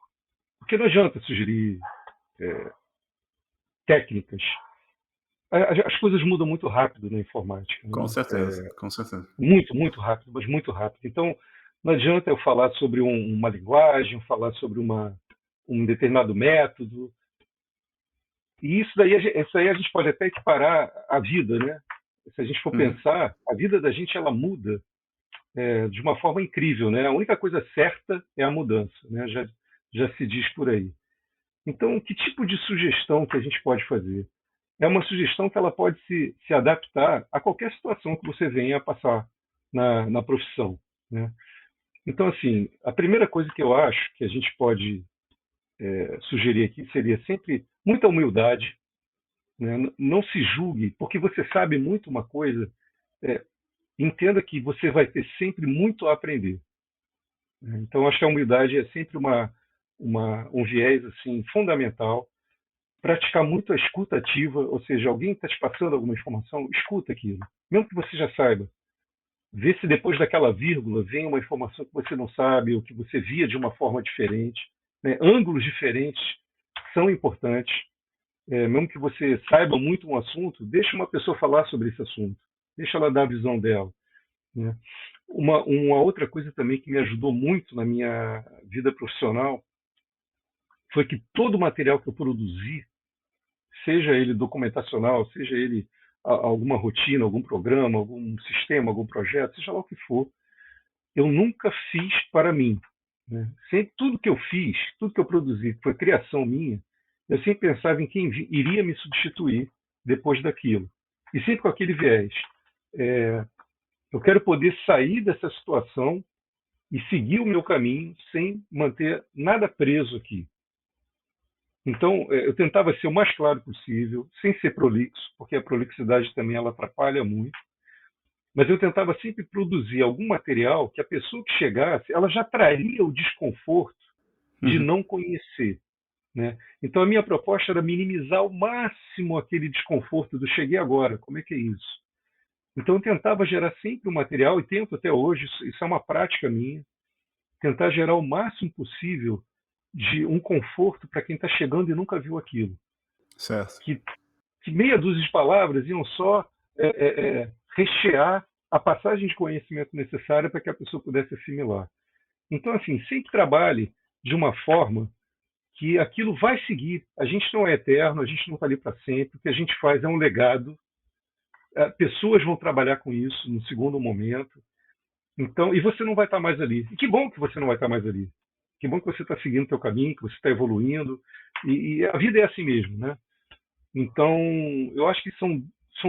porque não adianta sugerir técnicas. As coisas mudam muito rápido na informática, Com né? certeza, com certeza. Muito, muito rápido, mas muito rápido. Então, não adianta eu falar sobre uma linguagem, falar sobre um determinado método. E isso aí a gente pode até equiparar à vida, né? Se a gente for Uhum, pensar, a vida da gente ela muda de uma forma incrível, né? A única coisa certa é a mudança, né? Já se diz por aí. Então, que tipo de sugestão que a gente pode fazer? É uma sugestão que ela pode se adaptar a qualquer situação que você venha a passar na profissão, né? Então, assim, a primeira coisa que eu acho que a gente pode sugerir aqui seria sempre muita humildade, né? Não se julgue, porque você sabe muito uma coisa, é, entenda que você vai ter sempre muito a aprender, né? Então, acho que a humildade é sempre um viés assim fundamental. Praticar muito a escuta ativa, ou seja, alguém está te passando alguma informação, escuta aquilo, mesmo que você já saiba. Vê se depois daquela vírgula vem uma informação que você não sabe ou que você via de uma forma diferente, né? Ângulos diferentes são importantes. Mesmo que você saiba muito um assunto, deixa uma pessoa falar sobre esse assunto. Deixa ela dar a visão dela, né? Uma outra coisa também que me ajudou muito na minha vida profissional foi que todo o material que eu produzi, seja ele documentacional, seja ele alguma rotina, algum programa, algum sistema, algum projeto, seja lá o que for, eu nunca fiz para mim, né? Sempre, tudo que eu fiz, tudo que eu produzi, que foi criação minha, eu sempre pensava em quem iria me substituir depois daquilo. E sempre com aquele viés. É, eu quero poder sair dessa situação e seguir o meu caminho sem manter nada preso aqui. Então, eu tentava ser o mais claro possível, sem ser prolixo, porque a prolixidade também ela atrapalha muito. Mas eu tentava sempre produzir algum material que a pessoa que chegasse, ela já traria o desconforto de uhum. não conhecer, né? Então a minha proposta era minimizar ao máximo aquele desconforto do cheguei agora, como é que é isso? Então eu tentava gerar sempre um material, e tento até hoje, isso é uma prática minha, tentar gerar o máximo possível de um conforto para quem está chegando e nunca viu aquilo. Certo. Que, que meia dúzia de palavras iam só rechear a passagem de conhecimento necessária para que a pessoa pudesse assimilar. Então, assim, sempre trabalhe de uma forma que aquilo vai seguir. A gente não é eterno, a gente não está ali para sempre. O que a gente faz é um legado. Pessoas vão trabalhar com isso no segundo momento. Então, e você não vai estar mais ali. E que bom que você não vai estar mais ali. Que bom que você está seguindo o seu caminho, que você está evoluindo. E a vida é assim mesmo, né? Então, eu acho que são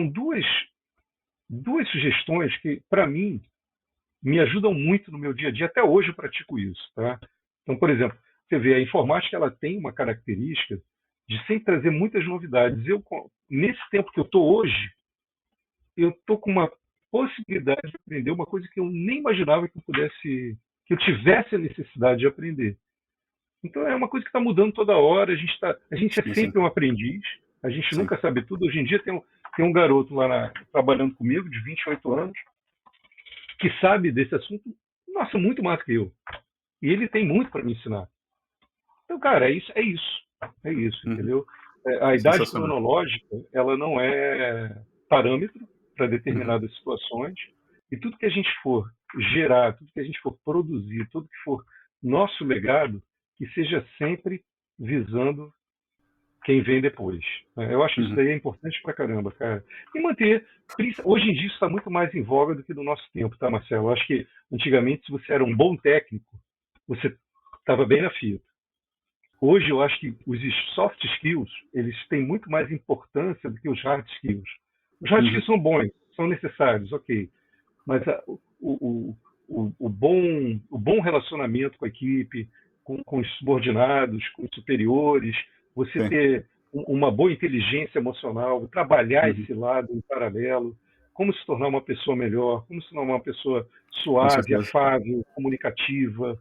duas sugestões que, para mim, me ajudam muito no meu dia a dia. Até hoje eu pratico isso, tá? Então, por exemplo, você vê, a informática ela tem uma característica de sempre trazer muitas novidades. Nesse tempo que eu estou hoje, eu estou com uma possibilidade de aprender uma coisa que eu nem imaginava que eu tivesse a necessidade de aprender. Então é uma coisa que está mudando toda hora. A gente é Sim, sim. sempre um aprendiz. A gente Sim. nunca sabe tudo. Hoje em dia tem um garoto lá trabalhando comigo de 28 anos que sabe desse assunto, nossa, muito mais que eu. E ele tem muito para me ensinar. Então, cara, é isso, Uhum. entendeu? A idade Sensacional. cronológica, ela não é parâmetro para Uhum. determinadas situações, e tudo que a gente for gerar, tudo que a gente for produzir, tudo que for nosso legado, que seja sempre visando quem vem depois. Eu acho que isso Uhum. daí é importante pra caramba, cara. E manter. Hoje em dia isso está muito mais em voga do que no nosso tempo, tá, Marcelo? Eu acho que antigamente, se você era um bom técnico, você estava bem na fita. Hoje eu acho que os soft skills eles têm muito mais importância do que os hard skills. Os hard Uhum. skills são bons, são necessários, ok. Mas o bom relacionamento com a equipe, com os subordinados, com os superiores, você Sim. ter uma boa inteligência emocional, trabalhar Uhum. esse lado em paralelo, como se tornar uma pessoa melhor, como se tornar uma pessoa Com suave, certeza. afável, comunicativa.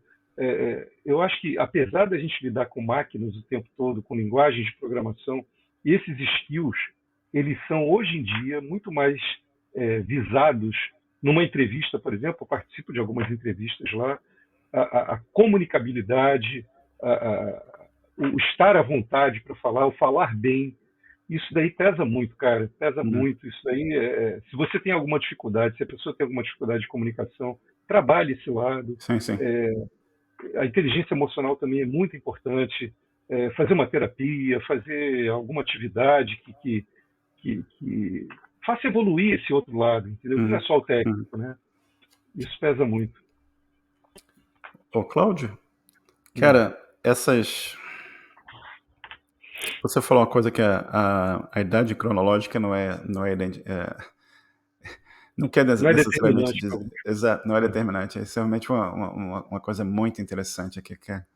Eu acho que, apesar da gente lidar com máquinas o tempo todo, com linguagens de programação, esses skills, eles são, hoje em dia, muito mais visados numa entrevista, por exemplo. Eu participo de algumas entrevistas lá. A comunicabilidade, o estar à vontade para falar, o falar bem, isso daí pesa muito, cara, pesa Uhum. muito. Isso daí, se você tem alguma dificuldade, se a pessoa tem alguma dificuldade de comunicação, trabalhe esse lado. Sim, sim. É, a inteligência emocional também é muito importante. Fazer uma terapia, fazer alguma atividade que faça evoluir esse outro lado, entendeu? Que não é Uhum. só o Uhum. técnico, né? Isso pesa muito. Ô, Cláudio, Hum. cara, essas. Você falou uma coisa que a idade cronológica não quer Não é necessariamente determinante para dizer. algumas Exato, não é coisas. determinante. Isso é realmente uma coisa muito interessante aqui, cara.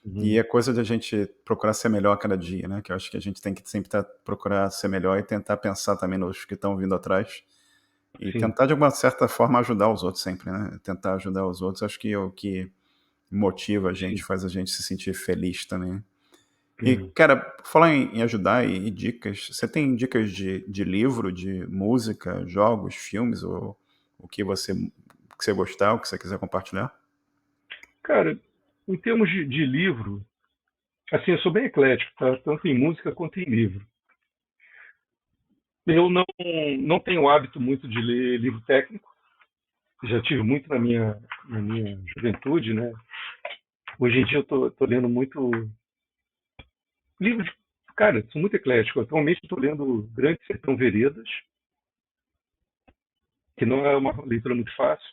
E Uhum. é coisa de a gente procurar ser melhor a cada dia, né? Que eu acho que a gente tem que sempre procurar ser melhor e tentar pensar também nos que estão vindo atrás. E Sim. tentar, de alguma certa forma, ajudar os outros sempre, né? Tentar ajudar os outros, acho que é o que motiva a gente, Sim. faz a gente se sentir feliz também. E, Uhum. cara, por falar em ajudar e dicas, você tem dicas de livro, de música, jogos, filmes, ou o que você gostar, o que você quiser compartilhar? Cara, em termos de livro, assim, eu sou bem eclético, tá? Tanto em música quanto em livro. Eu não tenho o hábito muito de ler livro técnico. Já tive muito na minha juventude, né? Hoje em dia eu tô lendo muito livro de... Cara, sou muito eclético. Atualmente estou lendo Grande Sertão Veredas, que não é uma leitura muito fácil,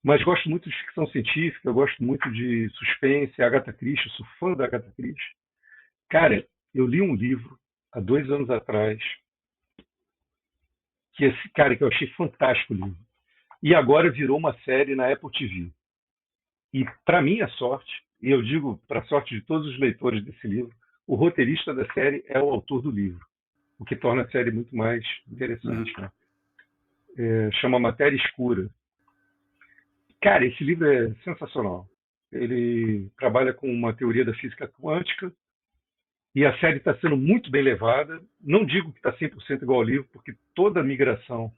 mas gosto muito de ficção científica, eu gosto muito de suspense, Agatha Christie, eu sou fã da Agatha Christie. Cara, eu li um livro há 2 anos atrás, que esse cara que eu achei fantástico o livro. E agora virou uma série na Apple TV. E para minha sorte, e eu digo para a sorte de todos os leitores desse livro, o roteirista da série é o autor do livro, o que torna a série muito mais interessante, Uhum. né? Chama Matéria Escura. Cara, esse livro é sensacional. Ele trabalha com uma teoria da física quântica E a série está sendo muito bem levada. Não digo que está 100% igual ao livro, porque toda a migração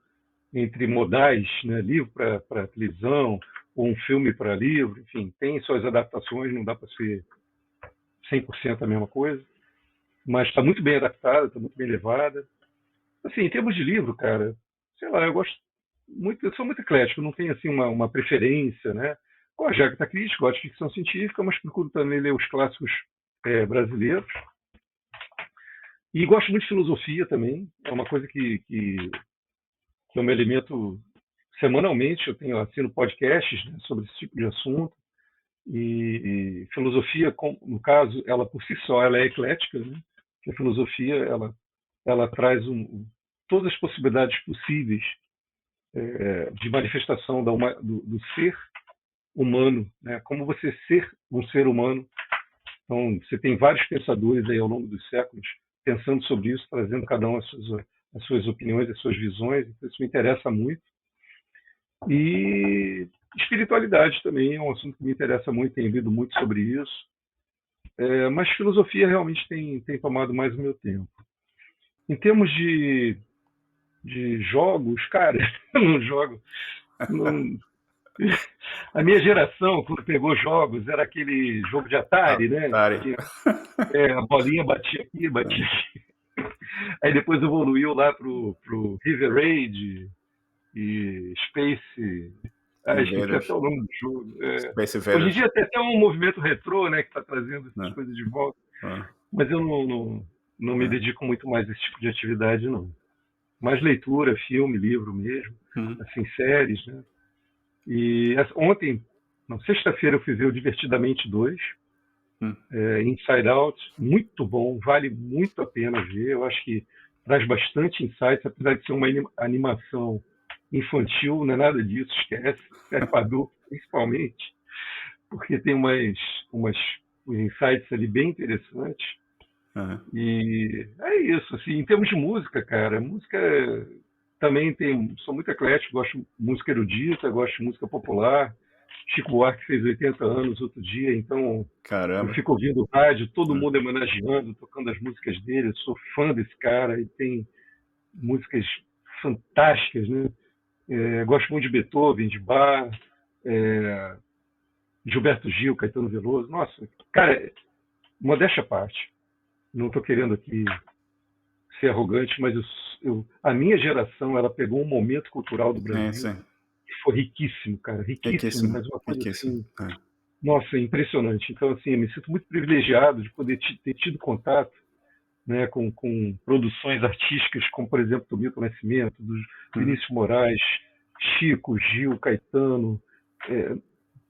entre modais, né, livro para televisão, ou um filme para livro, enfim, tem suas adaptações, não dá para ser 100% a mesma coisa. Mas está muito bem adaptada, está muito bem levada. Assim, em termos de livro, cara, sei lá, eu gosto muito, eu sou muito eclético, não tenho assim uma preferência, né? Gosto de Agatha Christie, gosto de ficção científica, mas procuro também ler os clássicos brasileiros. E gosto muito de filosofia também, é uma coisa que eu me alimento semanalmente, eu tenho assino podcasts, né, sobre esse tipo de assunto. E filosofia, no caso, ela por si só, ela é eclética, né? Que a filosofia, ela traz todas as possibilidades possíveis de manifestação do ser humano, né? Como você ser um ser humano. Então, você tem vários pensadores aí ao longo dos séculos pensando sobre isso, trazendo cada um as suas opiniões, as suas visões. Então, isso me interessa muito. E espiritualidade também é um assunto que me interessa muito, tenho lido muito sobre isso. Mas filosofia realmente tem tomado mais o meu tempo. Em termos de jogos, cara, eu não jogo. Não, a minha geração, quando pegou jogos, era aquele jogo de Atari, né? Atari. Que, a bolinha batia aqui, batia aqui. Aí depois evoluiu lá pro River Raid e Space. Esqueci até o nome do jogo. Space Hoje em Invaders. dia tem até um movimento retrô, né, que está trazendo essas coisas de volta. Mas eu não me dedico muito mais a esse tipo de atividade, não. Mais leitura, filme, livro mesmo, assim, séries, né? E ontem, sexta-feira, eu fui ver o Divertidamente 2, Inside Out, muito bom, vale muito a pena ver. Eu acho que traz bastante insights, apesar de ser uma animação infantil, não é nada disso, esquece, serve para adulto principalmente, porque tem uns insights ali bem interessantes. E é isso, assim, em termos de música, cara, música também sou muito eclético, gosto de música erudita, gosto de música popular. Chico Buarque fez 80 anos outro dia, então Caramba. eu fico ouvindo rádio, todo mundo homenageando, tocando as músicas dele, eu sou fã desse cara, e tem músicas fantásticas, né? Gosto muito de Beethoven, de Bach, Gilberto Gil, Caetano Veloso. Nossa, cara, modéstia à parte. Não estou querendo aqui ser arrogante, mas a minha geração, ela pegou um momento cultural do Brasil que foi riquíssimo, cara, riquíssimo, mas uma coisa assim, nossa, impressionante. Então, assim, eu me sinto muito privilegiado de poder ter tido contato, né, com produções artísticas, como, por exemplo, do Milton Nascimento, do Vinícius Moraes, Chico, Gil, Caetano.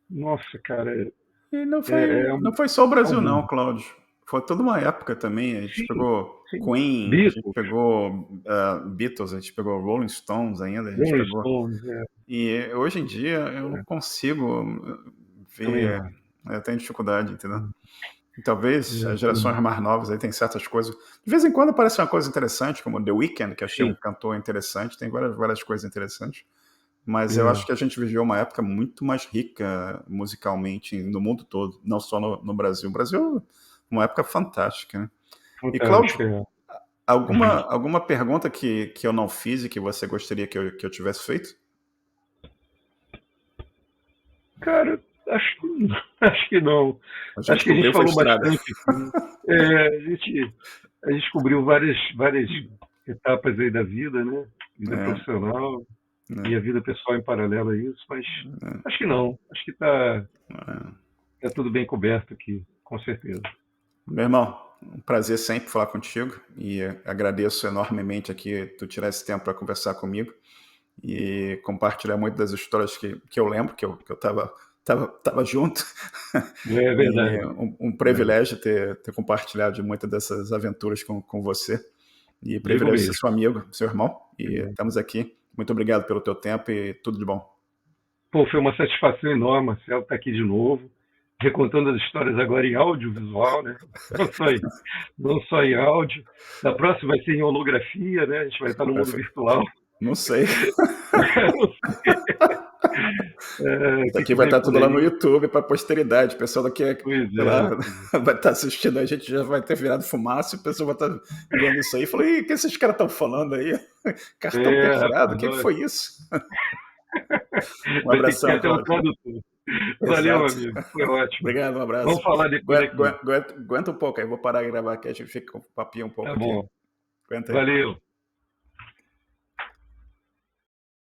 Nossa, cara. E não foi só o Brasil, não, Cláudio. Foi toda uma época também. A gente pegou Queen, Beatles. A gente pegou Beatles, a gente pegou Rolling Stones ainda. A gente pegou... Stones, E hoje em dia eu não consigo ver. Eu tenho dificuldade, entendeu? E talvez as gerações mais novas aí tem certas coisas. De vez em quando aparece uma coisa interessante, como The Weeknd, que achei um cantor interessante, tem várias coisas interessantes. Mas eu acho que a gente viveu uma época muito mais rica musicalmente no mundo todo, não só no Brasil. O Brasil é uma época fantástica, né? E, Cláudio, alguma pergunta que eu não fiz e que você gostaria que eu tivesse feito? Cara, acho que não. Acho que a gente falou bastante. A gente cobriu várias etapas aí da vida, né? Vida profissional e a vida pessoal em paralelo a isso, mas acho que não. Acho que tá tudo bem coberto aqui, com certeza. Meu irmão, um prazer sempre falar contigo e agradeço enormemente aqui tu tirar esse tempo para conversar comigo e compartilhar muito das histórias que eu lembro, que eu tava junto. É verdade. E um privilégio ter compartilhado de muitas dessas aventuras com você. E privilégio ser seu amigo, seu irmão. E estamos aqui. Muito obrigado pelo teu tempo e tudo de bom. Pô, foi uma satisfação enorme, Marcelo, estar aqui de novo, recontando as histórias agora em audiovisual, né? Não só em áudio. Na próxima vai ser em holografia, né? A gente vai estar no mundo virtual. Não sei. Isso que aqui vai vem estar por tudo lá no aí. YouTube para a posteridade. O pessoal daqui, Pois sei lá, é, pois é. vai estar assistindo a gente, já vai ter virado fumaça, e o pessoal vai estar vendo isso aí e falou: Ih, o que esses caras estão falando aí? Cartão perfurado? O Rapaz, que foi isso? Um vai ter que ter abração, até um Cláudio. tradutor. Valeu, Exato. amigo. Foi ótimo. Obrigado, um Vamos abraço. falar depois aqui. Aguenta um pouco aí, vou parar de gravar aqui, a gente fica com o papinho um pouco Tá aqui. bom. Aguenta aí. Valeu.